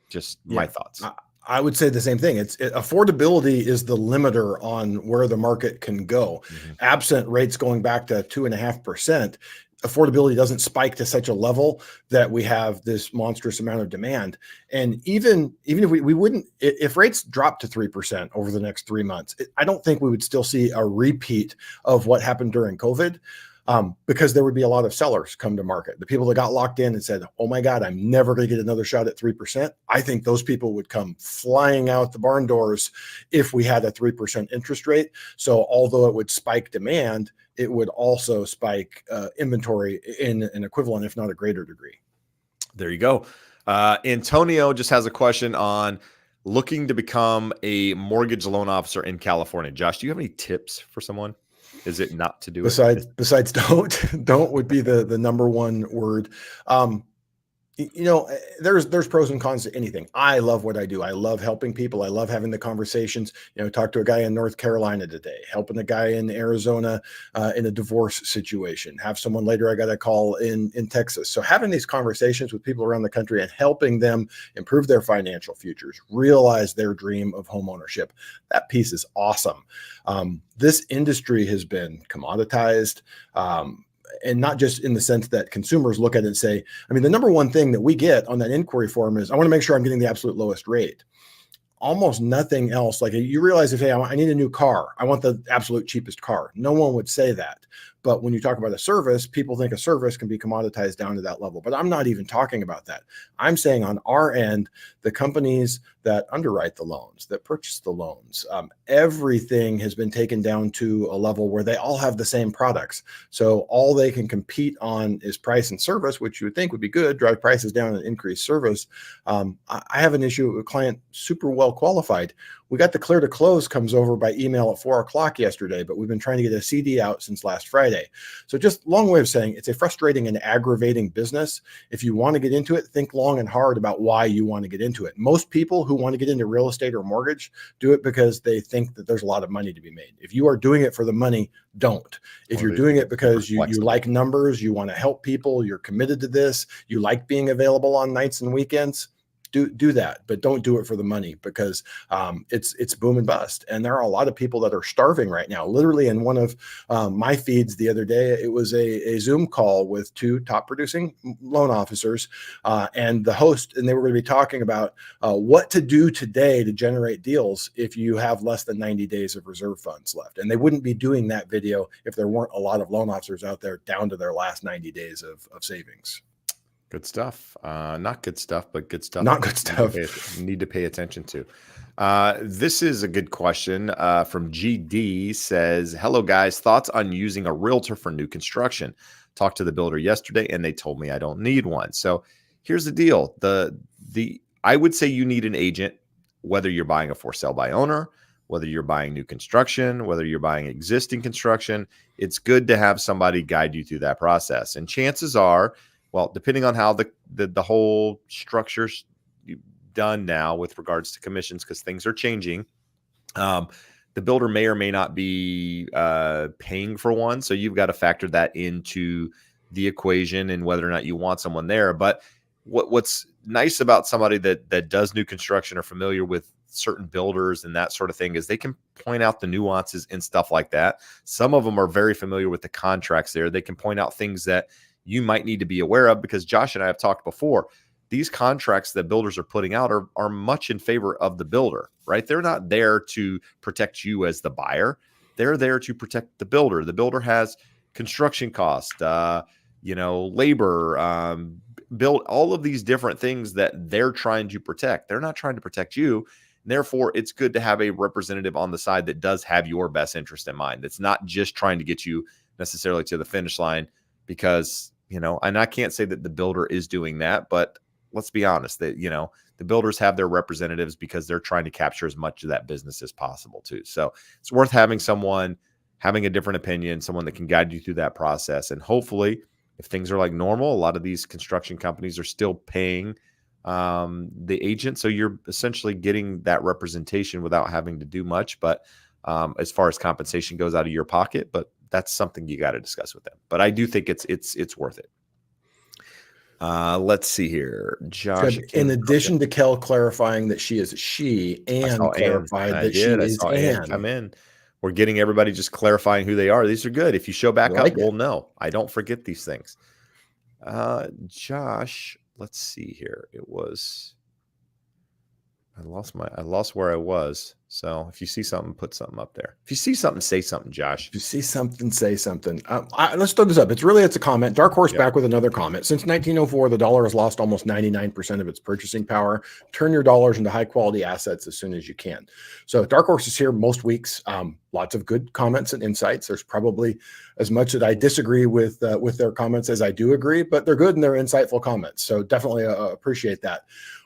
[SPEAKER 1] Just my thoughts.
[SPEAKER 2] I would say the same thing. Affordability is the limiter on where the market can go. Absent rates going back to 2.5%, affordability doesn't spike to such a level that we have this monstrous amount of demand. And even if we wouldn't, if rates drop to 3% over the next 3 months, I don't think we would still see a repeat of what happened during COVID. Because there would be a lot of sellers come to market. The people that got locked in and said, oh my God, I'm never going to get another shot at 3%. I think those people would come flying out the barn doors if we had a 3% interest rate. So although it would spike demand, it would also spike inventory in an equivalent, if not a greater degree.
[SPEAKER 1] There you go. Antonio just has a question on looking to become a mortgage loan officer in California. Josh, do you have any tips for someone? Is it not to do
[SPEAKER 2] it? Besides don't would be the number one word. There's pros and cons to anything. I love what I do. I love helping people. I love having the conversations. Talk to a guy in North Carolina today, helping a guy in Arizona in a divorce situation. Have someone later I got a call in Texas. So having these conversations with people around the country and helping them improve their financial futures, realize their dream of home ownership. That piece is awesome. This industry has been commoditized. And not just in the sense that consumers look at it and say, the number one thing that we get on that inquiry form is, I want to make sure I'm getting the absolute lowest rate. Almost nothing else. Like you realize if, hey, I need a new car, I want the absolute cheapest car. No one would say that. But when you talk about a service, people think a service can be commoditized down to that level. But I'm not even talking about that. I'm saying on our end, the companies that underwrite the loans, that purchase the loans, everything has been taken down to a level where they all have the same products. So all they can compete on is price and service, which you would think would be good, drive prices down and increase service. I have an issue with a client super well qualified. We got the clear to close comes over by email at 4 o'clock yesterday, but we've been trying to get a CD out since last Friday. So just long way of saying it's a frustrating and aggravating business. If you want to get into it, think long and hard about why you want to get into it. Most people who want to get into real estate or mortgage do it because they think that there's a lot of money to be made. If you are doing it for the money, don't. If you're doing it because you like numbers, you want to help people, you're committed to this, you like being available on nights and weekends, do that, but don't do it for the money, because it's boom and bust. And there are a lot of people that are starving right now. Literally in one of my feeds the other day, it was a Zoom call with 2 top producing loan officers and the host, and they were going to be talking about what to do today to generate deals if you have less than 90 days of reserve funds left. And they wouldn't be doing that video if there weren't a lot of loan officers out there down to their last 90 days of savings.
[SPEAKER 1] Good stuff. Not good stuff, but good stuff.
[SPEAKER 2] Not good
[SPEAKER 1] Need to
[SPEAKER 2] stuff.
[SPEAKER 1] need to pay attention to. This is a good question from GD says, hello, guys. Thoughts on using a realtor for new construction? Talked to the builder yesterday, and they told me I don't need one. So here's the deal. I would say you need an agent, whether you're buying a for sale by owner, whether you're buying new construction, whether you're buying existing construction. It's good to have somebody guide you through that process. And chances are, well, depending on how the whole structure's done now with regards to commissions, because things are changing, the builder may or may not be paying for one. So you've got to factor that into the equation and whether or not you want someone there. But what's nice about somebody that does new construction or familiar with certain builders and that sort of thing is they can point out the nuances and stuff like that. Some of them are very familiar with the contracts there. They can point out things that you might need to be aware of, because Josh and I have talked before. These contracts that builders are putting out are much in favor of the builder, right? They're not there to protect you as the buyer. They're there to protect the builder. The builder has construction cost, labor, build, all of these different things that they're trying to protect. They're not trying to protect you. Therefore, it's good to have a representative on the side that does have your best interest in mind. That's not just trying to get you necessarily to the finish line, because, and I can't say that the builder is doing that, but let's be honest, that, the builders have their representatives because they're trying to capture as much of that business as possible too. So it's worth having someone having a different opinion, someone that can guide you through that process. And hopefully, if things are like normal, a lot of these construction companies are still paying the agent. So you're essentially getting that representation without having to do much. But as far as compensation goes out of your pocket, but that's something you got to discuss with them. But I do think it's worth it. Let's see here. Josh.
[SPEAKER 2] In addition to Kel clarifying that she is a she, and clarified that she is Ann.
[SPEAKER 1] Come in. We're getting everybody just clarifying who they are. These are good. If you show back up, we'll know. I don't forget these things. Josh, let's see here. I lost where I was. So if you see something, put something up there. If you see something, say something, Josh.
[SPEAKER 2] If you see something, say something. Let's throw this up. It's a comment. Dark Horse back with another comment. Since 1904, the dollar has lost almost 99% of its purchasing power. Turn your dollars into high quality assets as soon as you can. So Dark Horse is here most weeks. Lots of good comments and insights. There's probably as much that I disagree with their comments as I do agree, but they're good and they're insightful comments. So definitely appreciate that.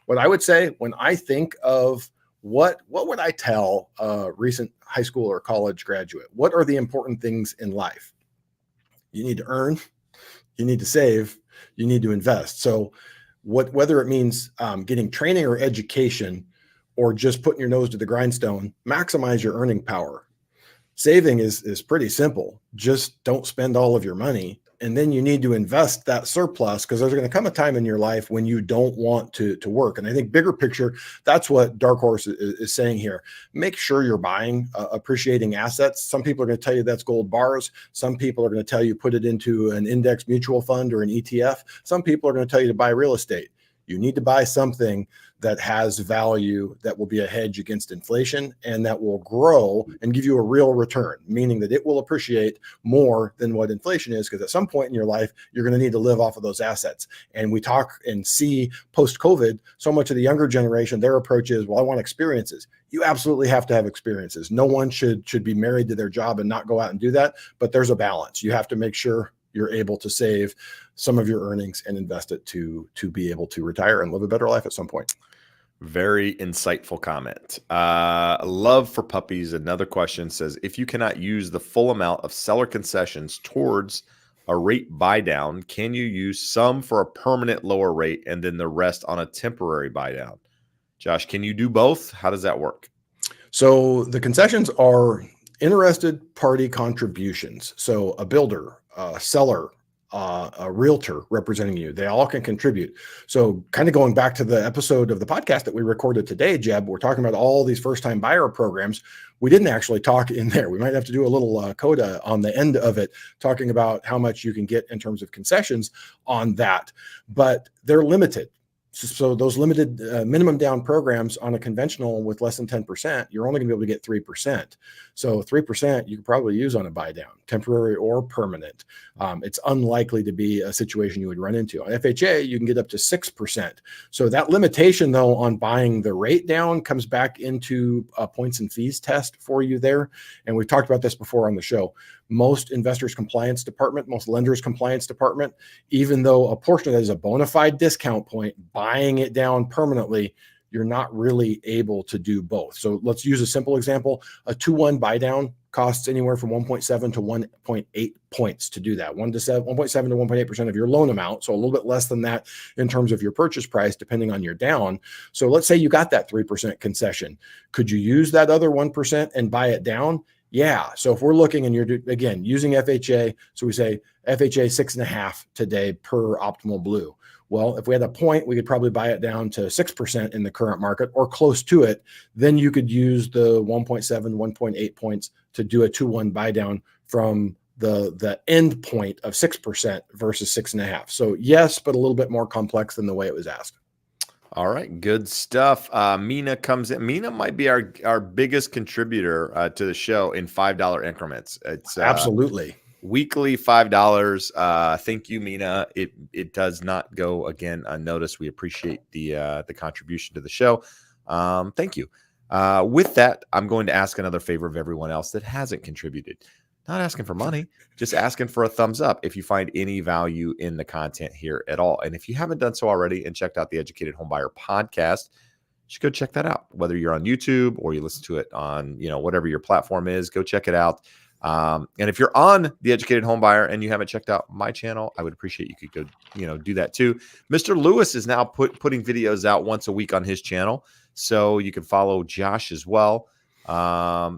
[SPEAKER 2] What I would say when I think of what would I tell a recent high school or college graduate? What are the important things in life? You need to earn, you need to save, you need to invest. So whether it means getting training or education, or just putting your nose to the grindstone, maximize your earning power. Saving is pretty simple. Just don't spend all of your money. And then you need to invest that surplus, because there's going to come a time in your life when you don't want to work. And I think bigger picture, that's what Dark Horse is saying here. Make sure you're buying appreciating assets. Some people are going to tell you that's gold bars. Some people are going to tell you put it into an index mutual fund or an ETF. Some people are going to tell you to buy real estate. You need to buy something that has value, that will be a hedge against inflation, and that will grow and give you a real return, meaning that it will appreciate more than what inflation is, because at some point in your life, you're going to need to live off of those assets. And we talk and see post-COVID, so much of the younger generation, their approach is, well, I want experiences. You absolutely have to have experiences. No one should be married to their job and not go out and do that, but there's a balance. You have to make sure you're able to save some of your earnings and invest it to be able to retire and live a better life at some point.
[SPEAKER 1] Very insightful comment. Love for puppies. Another question says, if you cannot use the full amount of seller concessions towards a rate buy down, can you use some for a permanent lower rate and then the rest on a temporary buy down? Josh, can you do both? How does that work?
[SPEAKER 2] So the concessions are interested party contributions. So a builder, a seller, a realtor representing you, they all can contribute. So kind of going back to the episode of the podcast that we recorded today, Jeb, we're talking about all these first-time buyer programs. We didn't actually talk in there. We might have to do a little coda on the end of it, talking about how much you can get in terms of concessions on that, but they're limited. So those limited minimum down programs on a conventional with less than 10%, you're only going to be able to get 3%. So 3% you could probably use on a buy down, temporary or permanent. It's unlikely to be a situation you would run into. On FHA, you can get up to 6%. So that limitation, though, on buying the rate down comes back into a points and fees test for you there. And we've talked about this before on the show. Most investors compliance department, most lenders compliance department, even though a portion of that is a bona fide discount point, buying it down permanently, you're not really able to do both. So let's use a simple example. A 2-1 buy down costs anywhere from 1.7 to 1.8 points to do that. 1.7 to 1.8% of your loan amount. So a little bit less than that in terms of your purchase price, depending on your down. So let's say you got that 3% concession. Could you use that other 1% and buy it down? Yeah. So if we're looking and you're, again, using FHA, so we say FHA 6.5 today per Optimal Blue. Well, if we had a point, we could probably buy it down to 6% in the current market or close to it. Then you could use the 1.7, 1.8 points to do a 2-1 buy down from the end point of 6% versus 6.5. So yes, but a little bit more complex than the way it was asked.
[SPEAKER 1] All right, good stuff. Mina comes in. Mina might be our biggest contributor to the show in $5 increments. It's
[SPEAKER 2] absolutely
[SPEAKER 1] weekly $5. Thank you, Mina. It does not go again unnoticed. We appreciate the contribution to the show. Thank you. With that, I'm going to ask another favor of everyone else that hasn't contributed. Not asking for money, just asking for a thumbs up if you find any value in the content here at all. And if you haven't done so already and checked out the Educated Homebuyer podcast, you should go check that out. Whether you're on YouTube or you listen to it on, whatever your platform is, go check it out. And if you're on the Educated Homebuyer and you haven't checked out my channel, I would appreciate you could go, do that too. Mr. Lewis is now putting videos out once a week on his channel, so you can follow Josh as well.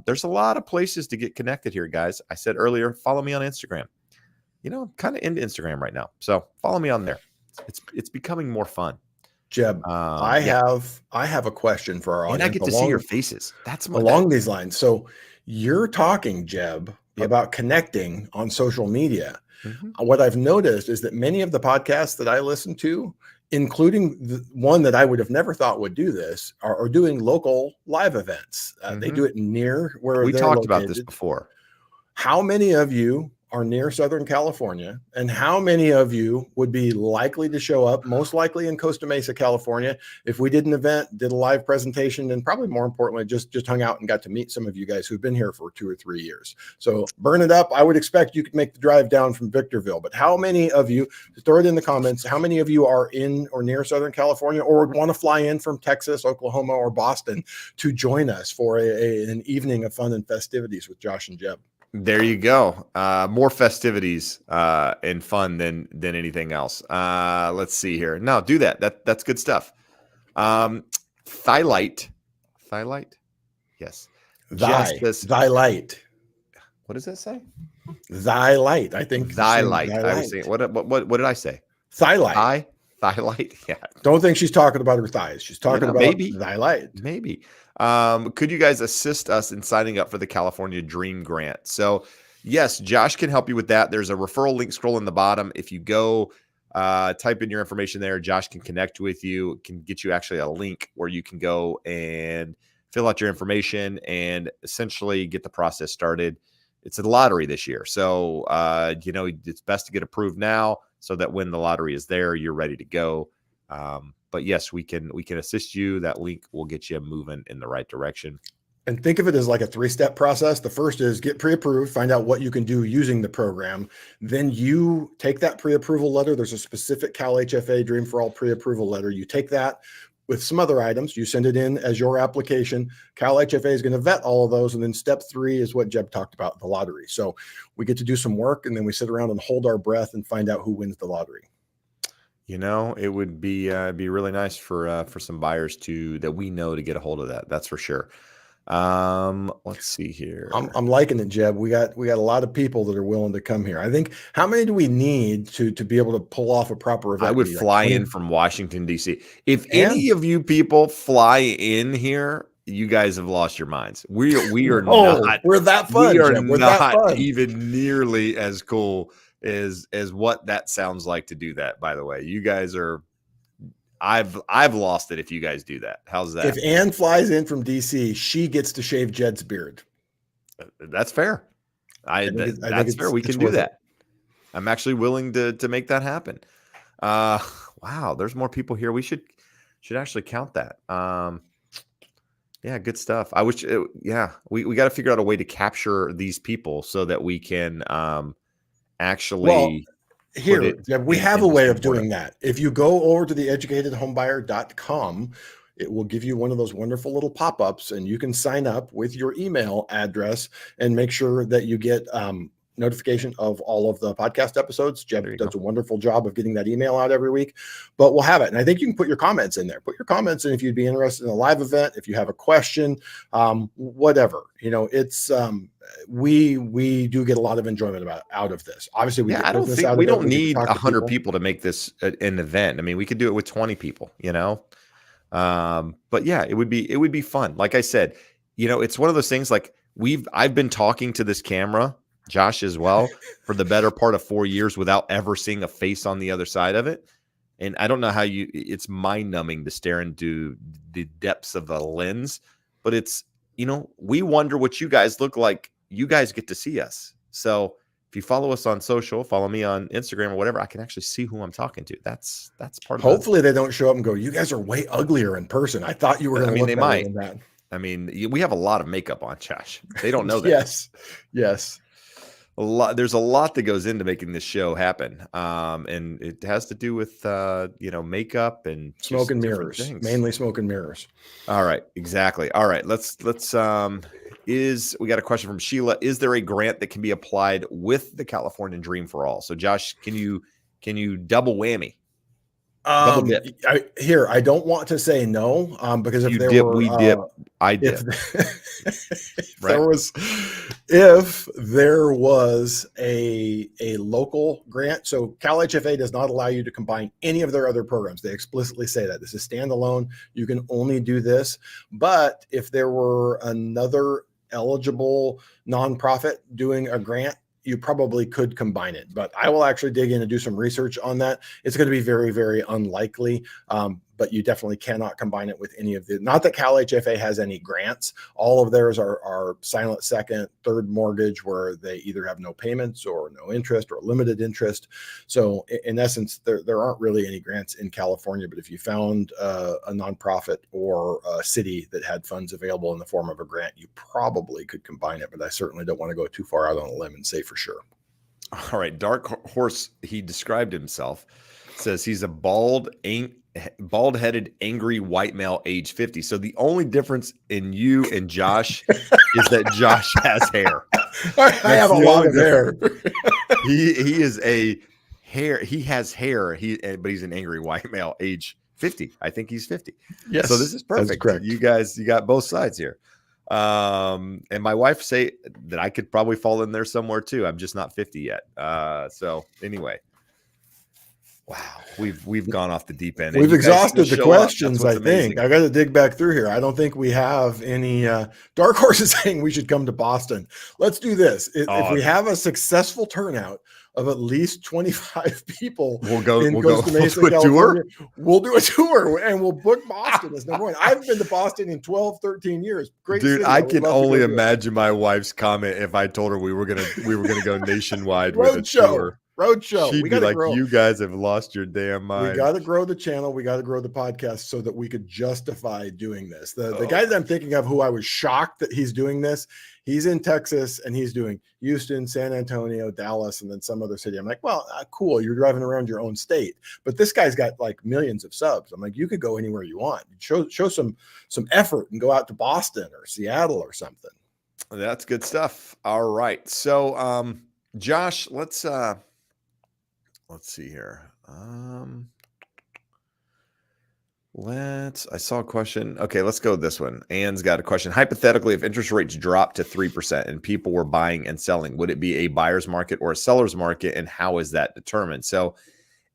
[SPEAKER 1] There's a lot of places to get connected here, guys. I said earlier, follow me on Instagram. I'm kind of into Instagram right now, so follow me on there. It's becoming more fun.
[SPEAKER 2] Jeb, I have a question for our audience.
[SPEAKER 1] And I get to see your faces. That's
[SPEAKER 2] along these lines. So you're talking, Jeb, about connecting on social media. Mm-hmm. What I've noticed is that many of the podcasts that I listen to, including the one that I would have never thought would do this, are doing local live events.
[SPEAKER 1] Mm-hmm.
[SPEAKER 2] They do it near where
[SPEAKER 1] we
[SPEAKER 2] they're
[SPEAKER 1] talked
[SPEAKER 2] located.
[SPEAKER 1] about this before.
[SPEAKER 2] How many of you are near Southern California, and how many of you would be likely to show up, most likely in Costa Mesa, California, if we did an event, did a live presentation, and probably more importantly, just hung out and got to meet some of you guys who've been here for 2 or 3 years. So burn it up. I would expect you could make the drive down from Victorville, but how many of you, throw it in the comments, how many of you are in or near Southern California or would want to fly in from Texas, Oklahoma, or Boston to join us for an evening of fun and festivities with Josh and Jeb?
[SPEAKER 1] There you go. More festivities and fun than anything else. Let's see here. No, do that. That's good stuff. Thylite. Yes.
[SPEAKER 2] Thy light.
[SPEAKER 1] What does that say?
[SPEAKER 2] Thy light. I think
[SPEAKER 1] thy light. I was saying, what did I say?
[SPEAKER 2] Thylite.
[SPEAKER 1] Thylite. Yeah.
[SPEAKER 2] Don't think she's talking about her thighs. She's talking about
[SPEAKER 1] maybe
[SPEAKER 2] thy light.
[SPEAKER 1] Maybe. Could you guys assist us in signing up for the California Dream Grant? So yes, Josh can help you with that. There's a referral link scroll in the bottom. If you go type in your information there, Josh can connect with you, can get you actually a link where you can go and fill out your information and essentially get the process started. It's a lottery this year. So, it's best to get approved now so that when the lottery is there, you're ready to go. But yes, we can assist you. That link will get you moving in the right direction.
[SPEAKER 2] And think of it as like a 3-step process. The first is get pre-approved, find out what you can do using the program. Then you take that pre-approval letter. There's a specific Cal HFA Dream for All pre-approval letter. You take that with some other items. You send it in as your application. Cal HFA is going to vet all of those. And then step 3 is what Jeb talked about, the lottery. So we get to do some work and then we sit around and hold our breath and find out who wins the lottery.
[SPEAKER 1] It would be really nice for some buyers that we know to get a hold of that. That's for sure. Let's see here.
[SPEAKER 2] I'm liking it, Jeb. We got a lot of people that are willing to come here. I think, how many do we need to be able to pull off a proper event?
[SPEAKER 1] I would fly in from Washington, D.C. If any of you people fly in here, you guys have lost your minds. We are not.
[SPEAKER 2] We're that fun.
[SPEAKER 1] We are
[SPEAKER 2] Jeb. We're
[SPEAKER 1] not even nearly as cool as what that sounds like to do that. By the way, you guys are. I've lost it if you guys do that. How's that?
[SPEAKER 2] If Ann flies in from DC, she gets to shave Jed's beard.
[SPEAKER 1] That's fair.
[SPEAKER 2] I think
[SPEAKER 1] That's fair. We
[SPEAKER 2] it's
[SPEAKER 1] can do
[SPEAKER 2] worth it.
[SPEAKER 1] that. I'm actually willing to make that happen. Wow, there's more people here. We should actually count that. Yeah, good stuff. I wish. Yeah, we got to figure out a way to capture these people so that we can
[SPEAKER 2] Well,
[SPEAKER 1] actually put
[SPEAKER 2] here,
[SPEAKER 1] it
[SPEAKER 2] yeah, we have a
[SPEAKER 1] in just
[SPEAKER 2] way
[SPEAKER 1] a
[SPEAKER 2] of
[SPEAKER 1] board.
[SPEAKER 2] doing that. If you go over to theeducatedhomebuyer.com, it will give you one of those wonderful little pop-ups, and you can sign up with your email address and make sure that you get notification of all of the podcast episodes.
[SPEAKER 1] There
[SPEAKER 2] Jeb
[SPEAKER 1] you
[SPEAKER 2] does
[SPEAKER 1] go.
[SPEAKER 2] a wonderful job of getting that email out every week, but we'll have it. And I think you can put your comments in there. Put your comments in if you'd be interested in a live event, if you have a question, whatever. It's we do get a lot of enjoyment out of this. Obviously, we
[SPEAKER 1] Yeah,
[SPEAKER 2] get
[SPEAKER 1] I don't
[SPEAKER 2] business
[SPEAKER 1] think
[SPEAKER 2] out
[SPEAKER 1] we
[SPEAKER 2] of it.
[SPEAKER 1] don't
[SPEAKER 2] We get to
[SPEAKER 1] need
[SPEAKER 2] talk to
[SPEAKER 1] 100
[SPEAKER 2] people.
[SPEAKER 1] people to make this an event. I mean, we could do it with 20 people. But yeah, it would be fun. Like I said, it's one of those things. Like I've been talking to this camera, Josh as well, for the better part of 4 years without ever seeing a face on the other side of it. And I don't know how it's mind numbing to stare into the depths of the lens, but we wonder what you guys look like. You guys get to see us. So if you follow us on social, follow me on Instagram or whatever, I can actually see who I'm talking to. That's part of
[SPEAKER 2] Hopefully, they don't show up and go, "You guys are way uglier in person. I thought you were going
[SPEAKER 1] I
[SPEAKER 2] to
[SPEAKER 1] mean,
[SPEAKER 2] look
[SPEAKER 1] they
[SPEAKER 2] better
[SPEAKER 1] might.
[SPEAKER 2] than that."
[SPEAKER 1] I mean, we have a lot of makeup on, Josh. They don't know that.
[SPEAKER 2] Yes, yes.
[SPEAKER 1] There's a lot that goes into making this show happen. And it has to do with makeup and
[SPEAKER 2] Smoke
[SPEAKER 1] just
[SPEAKER 2] and
[SPEAKER 1] different
[SPEAKER 2] mirrors,
[SPEAKER 1] things.
[SPEAKER 2] mainly smoke and mirrors.
[SPEAKER 1] All right, exactly. All right, let's we got a question from Sheila. Is there a grant that can be applied with the California Dream for All? So Josh, can you double whammy? Double dip.
[SPEAKER 2] I don't want to say no, because if
[SPEAKER 1] You
[SPEAKER 2] there
[SPEAKER 1] dip,
[SPEAKER 2] were,
[SPEAKER 1] we dip, I
[SPEAKER 2] if,
[SPEAKER 1] dip.
[SPEAKER 2] if
[SPEAKER 1] Right?
[SPEAKER 2] there was a local grant, so Cal HFA does not allow you to combine any of their other programs. They explicitly say that this is standalone. You can only do this. But if there were another eligible nonprofit doing a grant, you probably could combine it. But I will actually dig in and do some research on that. It's going to be very, very unlikely. But you definitely cannot combine it with any of the, not that Cal HFA has any grants. All of theirs are silent second, third mortgage, where they either have no payments or no interest or limited interest. So in essence, there aren't really any grants in California. But if you found a nonprofit or a city that had funds available in the form of a grant, you probably could combine it. But I certainly don't want to go too far out on a limb and say for sure.
[SPEAKER 1] All right, Dark Horse, he described himself, says he's a bald-headed, angry white male, age 50. So the only difference in you and Josh is that Josh has hair.
[SPEAKER 2] I have a lot of hair.
[SPEAKER 1] He is a hair. He has hair. But he's an angry white male, age 50. I think he's 50.
[SPEAKER 2] Yes.
[SPEAKER 1] So this is perfect.
[SPEAKER 2] That's correct.
[SPEAKER 1] You got both sides here. And my wife say that I could probably fall in there somewhere too. I'm just not 50 yet. So anyway, wow, we've gone off the deep end.
[SPEAKER 2] We've exhausted the questions. I
[SPEAKER 1] amazing.
[SPEAKER 2] think I got to dig back through here. I don't think we have any. Dark Horse is saying we should come to Boston. Let's do this. If we have a successful turnout of at least 25 people,
[SPEAKER 1] we'll do a
[SPEAKER 2] tour. We'll do a tour and we'll book Boston as number one. I've been to Boston in 12, 13 years. Great
[SPEAKER 1] dude.
[SPEAKER 2] city.
[SPEAKER 1] I can only imagine my wife's comment if I told her we were gonna go nationwide with a tour.
[SPEAKER 2] Roadshow.
[SPEAKER 1] She'd be like, "You guys have lost your damn mind."
[SPEAKER 2] We got to grow the channel. We got to grow the podcast so that we could justify doing this. The guy that I'm thinking of, who I was shocked that he's doing this, he's in Texas and he's doing Houston, San Antonio, Dallas, and then some other city. I'm like, well, cool. You're driving around your own state, but this guy's got like millions of subs. I'm like, you could go anywhere you want. Show some effort and go out to Boston or Seattle or something.
[SPEAKER 1] That's good stuff. All right, so Josh, let's see here. I saw a question. Okay, let's go with this one. Ann's got a question. Hypothetically, if interest rates dropped to 3% and people were buying and selling, would it be a buyer's market or a seller's market? And how is that determined? So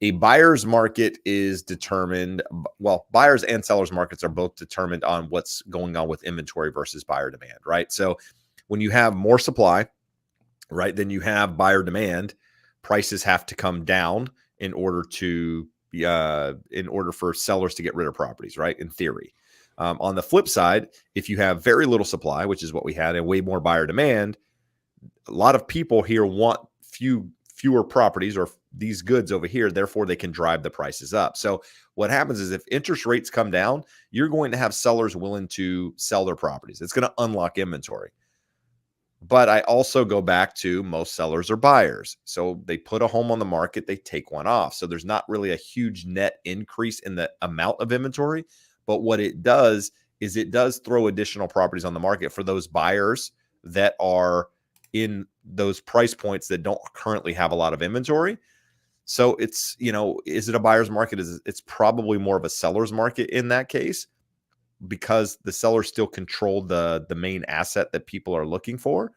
[SPEAKER 1] a buyer's market is determined, well, buyers and sellers markets are both determined on what's going on with inventory versus buyer demand, right? So when you have more supply, right, then you have buyer demand. Prices have to come down in order for sellers to get rid of properties, right? In theory. On the flip side, if you have very little supply, which is what we had, and way more buyer demand, a lot of people here want fewer properties or these goods over here. Therefore, they can drive the prices up. So what happens is if interest rates come down, you're going to have sellers willing to sell their properties. It's going to unlock inventory. But I also go back to most sellers are buyers. So they put a home on the market, they take one off. So there's not really a huge net increase in the amount of inventory. But what it does is it does throw additional properties on the market for those buyers that are in those price points that don't currently have a lot of inventory. So it's, is it a buyer's market? It's probably more of a seller's market in that case, because the sellers still control the main asset that people are looking for,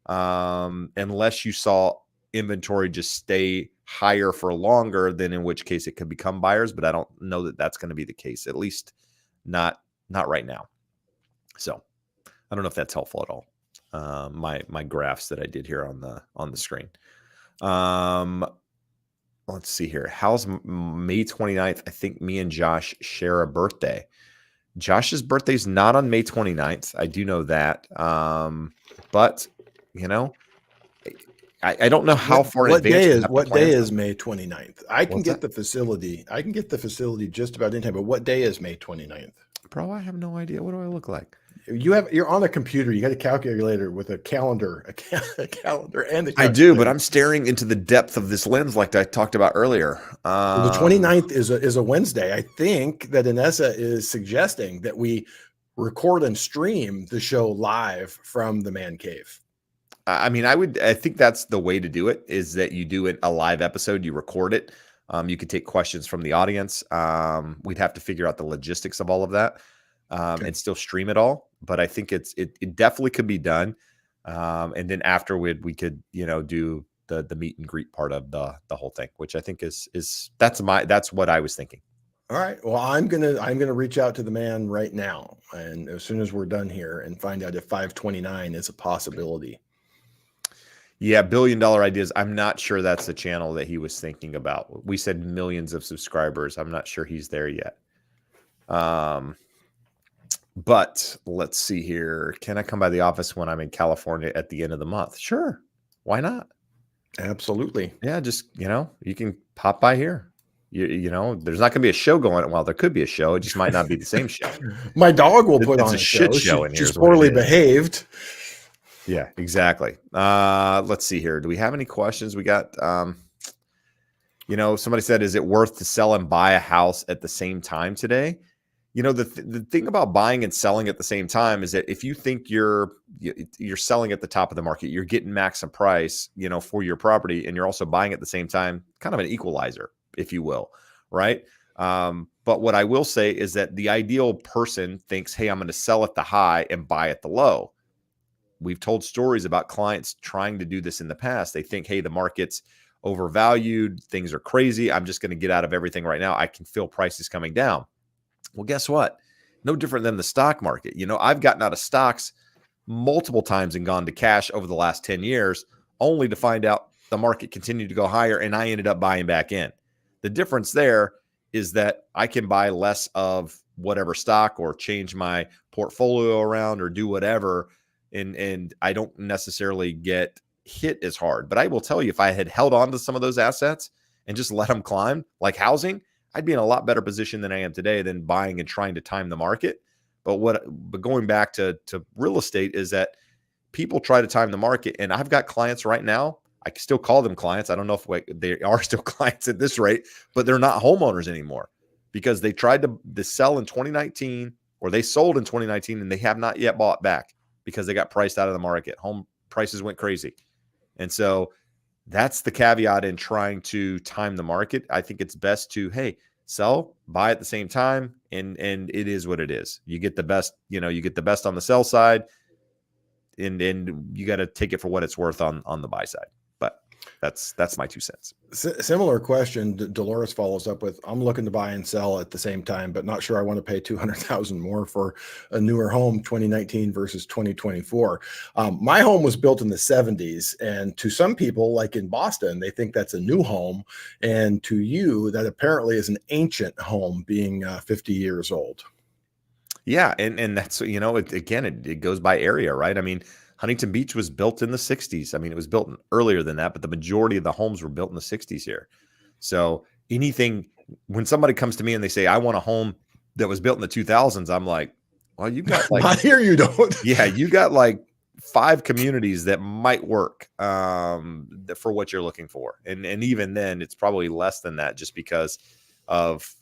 [SPEAKER 1] unless you saw inventory just stay higher for longer, then in which case it could become buyers. But I don't know that that's going to be the case, at least not right now. So I don't know if that's helpful at all. My graphs that I did here on the screen. Let's see here. How's May 29th? I think me and Josh share a birthday. Josh's birthday's not on May 29th. I do know that. But, I don't know how far in advance.
[SPEAKER 2] What day is May 29th? I can get the facility just about anytime, but what day is May 29th?
[SPEAKER 1] Bro, I have no idea. What do I look like?
[SPEAKER 2] You're on a computer. You got a calculator with a calendar, and a calculator.
[SPEAKER 1] I do, but I'm staring into the depth of this lens like I talked about earlier.
[SPEAKER 2] The 29th is a Wednesday. I think that Inessa is suggesting that we record and stream the show live from the man cave.
[SPEAKER 1] I mean, I think that's the way to do it, is that you do it a live episode, you record it. You could take questions from the audience. We'd have to figure out the logistics of all of that. And still stream it all, but I think it definitely could be done. And then afterward, we could do the meet and greet part of the whole thing, which I think that's what I was thinking.
[SPEAKER 2] All right. Well, I'm gonna reach out to the man right now, and as soon as we're done here, and find out if 529 is a possibility.
[SPEAKER 1] Yeah, $1 billion ideas. I'm not sure that's the channel that he was thinking about. We said millions of subscribers. I'm not sure he's there yet. But let's see here. Can I come by the office when I'm in California at the end of the month? Sure. Why not?
[SPEAKER 2] Absolutely.
[SPEAKER 1] Yeah, just, you can pop by here. There's not going to be a show going. Well, there could be a show. It just might not be the same show.
[SPEAKER 2] My dog will put on a
[SPEAKER 1] shit
[SPEAKER 2] show.
[SPEAKER 1] In here.
[SPEAKER 2] She's poorly behaved.
[SPEAKER 1] Yeah, exactly. Let's see here. Do we have any questions? We got, somebody said, is it worth to sell and buy a house at the same time today? The thing about buying and selling at the same time is that if you think you're selling at the top of the market, you're getting max a price, for your property, and you're also buying at the same time, kind of an equalizer, if you will, right? But what I will say is that the ideal person thinks, hey, I'm going to sell at the high and buy at the low. We've told stories about clients trying to do this in the past. They think, hey, the market's overvalued, things are crazy, I'm just going to get out of everything right now. I can feel prices coming down. Well, guess what? No different than the stock market. I've gotten out of stocks multiple times and gone to cash over the last 10 years, only to find out the market continued to go higher and I ended up buying back in. The difference there is that I can buy less of whatever stock or change my portfolio around or do whatever. And I don't necessarily get hit as hard. But I will tell you, if I had held on to some of those assets and just let them climb, like housing, I'd be in a lot better position than I am today than buying and trying to time the market. But going back to real estate is that people try to time the market. And I've got clients right now. I can still call them clients. I don't know if they are still clients at this rate, but they're not homeowners anymore because they tried to sell in 2019 or they sold in 2019 and they have not yet bought back because they got priced out of the market. Home prices went crazy. And so that's the caveat in trying to time the market. I think it's best to, hey, sell, buy at the same time. And it is what it is. You get the best, you get the best on the sell side and you got to take it for what it's worth on the buy side. But that's my 2 cents.
[SPEAKER 2] Similar question. Dolores follows up with, I'm looking to buy and sell at the same time, but not sure I want to pay $200,000 more for a newer home, 2019 versus 2024. My home was built in the 70s. And to some people, like in Boston, they think that's a new home. And to you, that apparently is an ancient home being 50 years old.
[SPEAKER 1] Yeah, and that's, it goes by area, right? I mean, Huntington Beach was built in the 60s. I mean, it was built earlier than that, but the majority of the homes were built in the 60s here. So anything, when somebody comes to me and they say, I want a home that was built in the 2000s, I'm like, well, you've got like,
[SPEAKER 2] Not here, you don't.
[SPEAKER 1] yeah, you got like 5 communities that might work for what you're looking for. And even then it's probably less than that, just because of,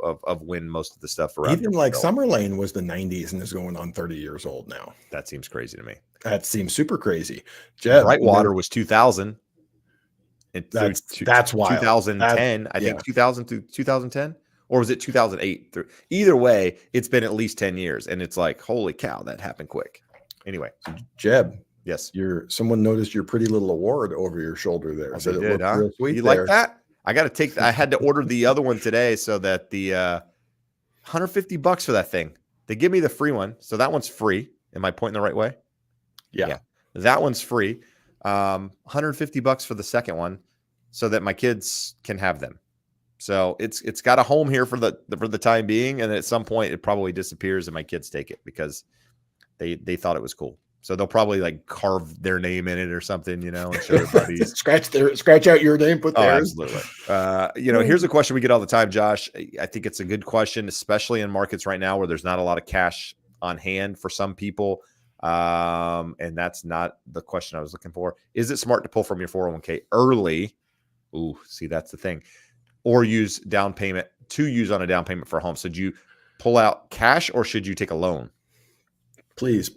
[SPEAKER 1] of when most of the stuff around here
[SPEAKER 2] Even
[SPEAKER 1] was
[SPEAKER 2] like
[SPEAKER 1] built.
[SPEAKER 2] Summer Lane was the 90s and is going on 30 years old now.
[SPEAKER 1] That seems crazy to me.
[SPEAKER 2] That seems super crazy. Jeb,
[SPEAKER 1] Brightwater was 2000 and through
[SPEAKER 2] that's wild.
[SPEAKER 1] 2010, I
[SPEAKER 2] Yeah.
[SPEAKER 1] think 2000 through 2010, or was it 2008 through? Either way, it's been at least 10 years, and it's like, holy cow, that happened quick. Anyway,
[SPEAKER 2] Jeb,
[SPEAKER 1] yes,
[SPEAKER 2] someone noticed your pretty little award over your shoulder there.
[SPEAKER 1] oh,
[SPEAKER 2] Said
[SPEAKER 1] they
[SPEAKER 2] it
[SPEAKER 1] did,
[SPEAKER 2] looked
[SPEAKER 1] huh?
[SPEAKER 2] real sweet
[SPEAKER 1] You
[SPEAKER 2] there.
[SPEAKER 1] like that? I got to take. I had to order the other one today, so that the $150 for that thing. They give me the free one, so that one's free. Am I pointing the right way?
[SPEAKER 2] Yeah.
[SPEAKER 1] That one's free. $150 for the second one, so that my kids can have them. So it's got a home here for the time being, and at some point it probably disappears and my kids take it because they thought it was cool. So they'll probably like carve their name in it or something, and show their buddies.
[SPEAKER 2] scratch out your name, put theirs.
[SPEAKER 1] Absolutely. Here's a question we get all the time, Josh. I think it's a good question, especially in markets right now where there's not a lot of cash on hand for some people. And that's not the question I was looking for. Is it smart to pull from your 401k early? Ooh, see, that's the thing. Or use on a down payment for a home. So do you pull out cash or should you take a loan?
[SPEAKER 2] Please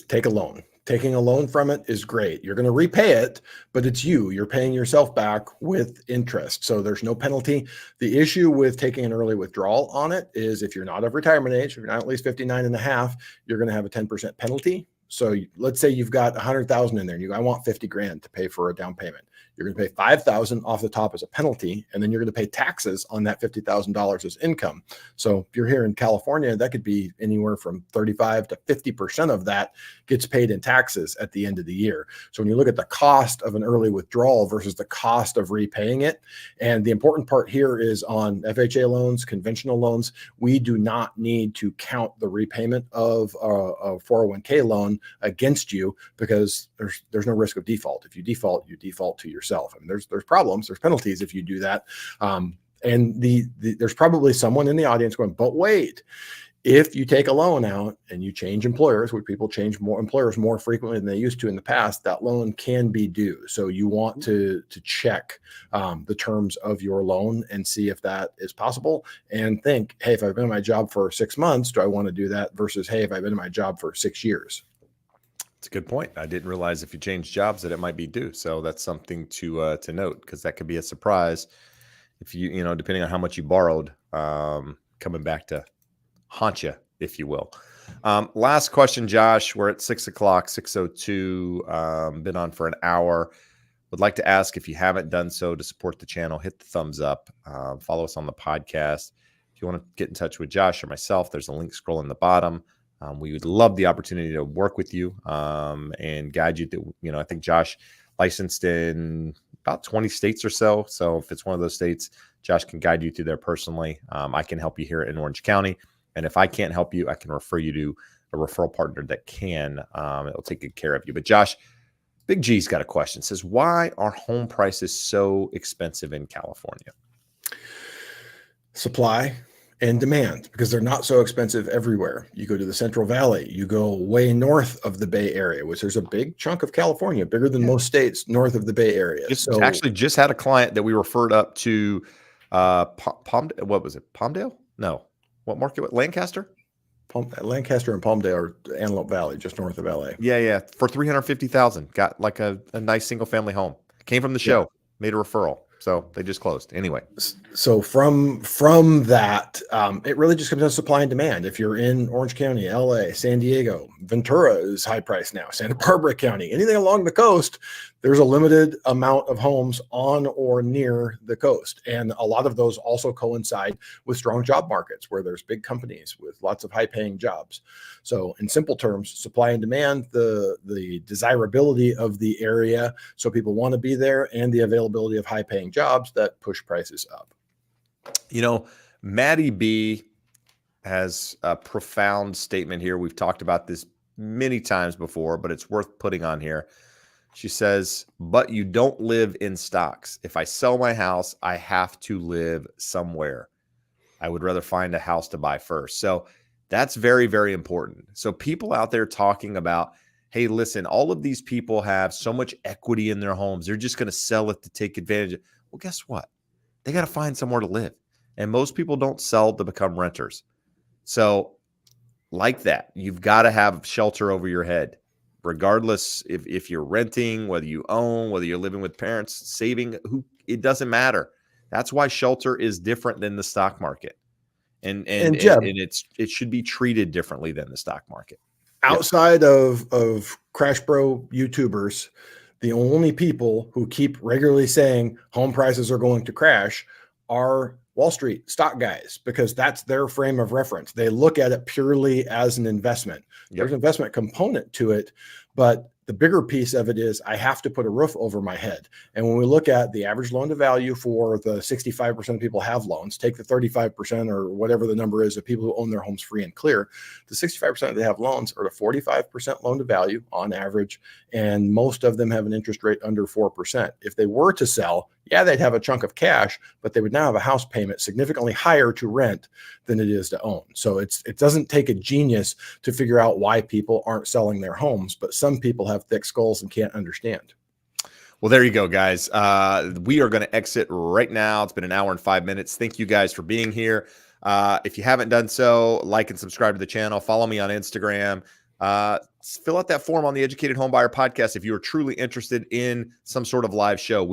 [SPEAKER 2] take a loan. Taking a loan from it is great. You're going to repay it, but it's you're paying yourself back with interest. So there's no penalty. The issue with taking an early withdrawal on it is if you're not of retirement age, if you're not at least 59 and a half, you're going to have a 10% penalty. So let's say you've got 100,000 in there and I want 50 grand to pay for a down payment. You're going to pay 5,000 off the top as a penalty, and then you're going to pay taxes on that $50,000 as income. So if you're here in California, that could be anywhere from 35 to 50% of that gets paid in taxes at the end of the year. So when you look at the cost of an early withdrawal versus the cost of repaying it, and the important part here is on FHA loans, conventional loans, we do not need to count the repayment of a 401k loan against you because there's no risk of default. If you default, you default to yourself. I mean, there's problems, there's penalties if you do that. And there's probably someone in the audience going, but wait, if you take a loan out and you change employers, which people change employers more frequently than they used to in the past, that loan can be due. So you want to check the terms of your loan and see if that is possible, and think, hey, if I've been in my job for 6 months, do I want to do that versus, hey, if I've been in my job for 6 years?
[SPEAKER 1] It's a good point. I didn't realize if you change jobs that it might be due. So that's something to note, because that could be a surprise if depending on how much you borrowed, coming back to haunt you, if you will. Last question, Josh. We're at 6:00, 6:02. Been on for an hour. Would like to ask, if you haven't done so, to support the channel, hit the thumbs up. Follow us on the podcast. If you want to get in touch with Josh or myself, there's a link scrolling the bottom. We would love the opportunity to work with you and guide you to, I think Josh licensed in about 20 states or so. So if it's one of those states, Josh can guide you through there personally. I can help you here in Orange County. And if I can't help you, I can refer you to a referral partner that can. It'll take good care of you. But Josh, Big G's got a question. It says, why are home prices so expensive in California?
[SPEAKER 2] Supply and demand, because they're not so expensive everywhere. You go to the Central Valley, you go way north of the Bay Area, which there's a big chunk of California, bigger than most states north of the Bay Area.
[SPEAKER 1] Just had a client that we referred up to what was it? Palmdale? No. What market? Lancaster?
[SPEAKER 2] Lancaster and Palmdale are Antelope Valley, just north of LA.
[SPEAKER 1] Yeah. For $350,000, got like a nice single family home. Came from the show, made a referral. So they just closed anyway.
[SPEAKER 2] So from that, it really just comes down to supply and demand. If you're in Orange County, LA, San Diego, Ventura is high price now, Santa Barbara County, anything along the coast, there's a limited amount of homes on or near the coast. And a lot of those also coincide with strong job markets where there's big companies with lots of high paying jobs. So in simple terms, supply and demand, the desirability of the area, so people want to be there, and the availability of high paying jobs that push prices up.
[SPEAKER 1] Maddie B has a profound statement here. We've talked about this many times before, but it's worth putting on here. She says, but you don't live in stocks. If I sell my house, I have to live somewhere. I would rather find a house to buy first. So that's very, very important. So people out there talking about, hey, listen, all of these people have so much equity in their homes. They're just going to sell it to take advantage of. Well, guess what? They got to find somewhere to live. And most people don't sell to become renters. So like that, you've got to have shelter over your head, regardless if you're renting, whether you own, whether you're living with parents, saving, it doesn't matter. That's why shelter is different than the stock market. And
[SPEAKER 2] Jeb,
[SPEAKER 1] it should be treated differently than the stock market.
[SPEAKER 2] outside of Crash Bro YouTubers, the only people who keep regularly saying home prices are going to crash are Wall Street stock guys, because that's their frame of reference. They look at it purely as an investment. There's an investment component to it, but the bigger piece of it is I have to put a roof over my head. And when we look at the average loan to value for the 65% of people have loans, take the 35% or whatever the number is of people who own their homes free and clear, the 65% that have loans are to 45% loan to value on average. And most of them have an interest rate under 4%. If they were to sell, yeah, they'd have a chunk of cash, but they would now have a house payment significantly higher to rent than it is to own. So it doesn't take a genius to figure out why people aren't selling their homes, but some people have thick skulls and can't understand.
[SPEAKER 1] Well, there you go, guys. We are going to exit right now. It's been an hour and 5 minutes. Thank you guys for being here. If you haven't done so, like and subscribe to the channel. Follow me on Instagram. Fill out that form on the Educated Homebuyer podcast if you are truly interested in some sort of live show.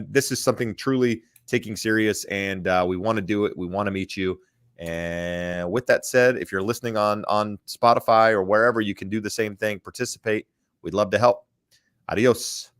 [SPEAKER 1] This is something truly taking serious, and we want to do it. We want to meet you. And with that said, if you're listening on Spotify or wherever, you can do the same thing. Participate. We'd love to help. Adios.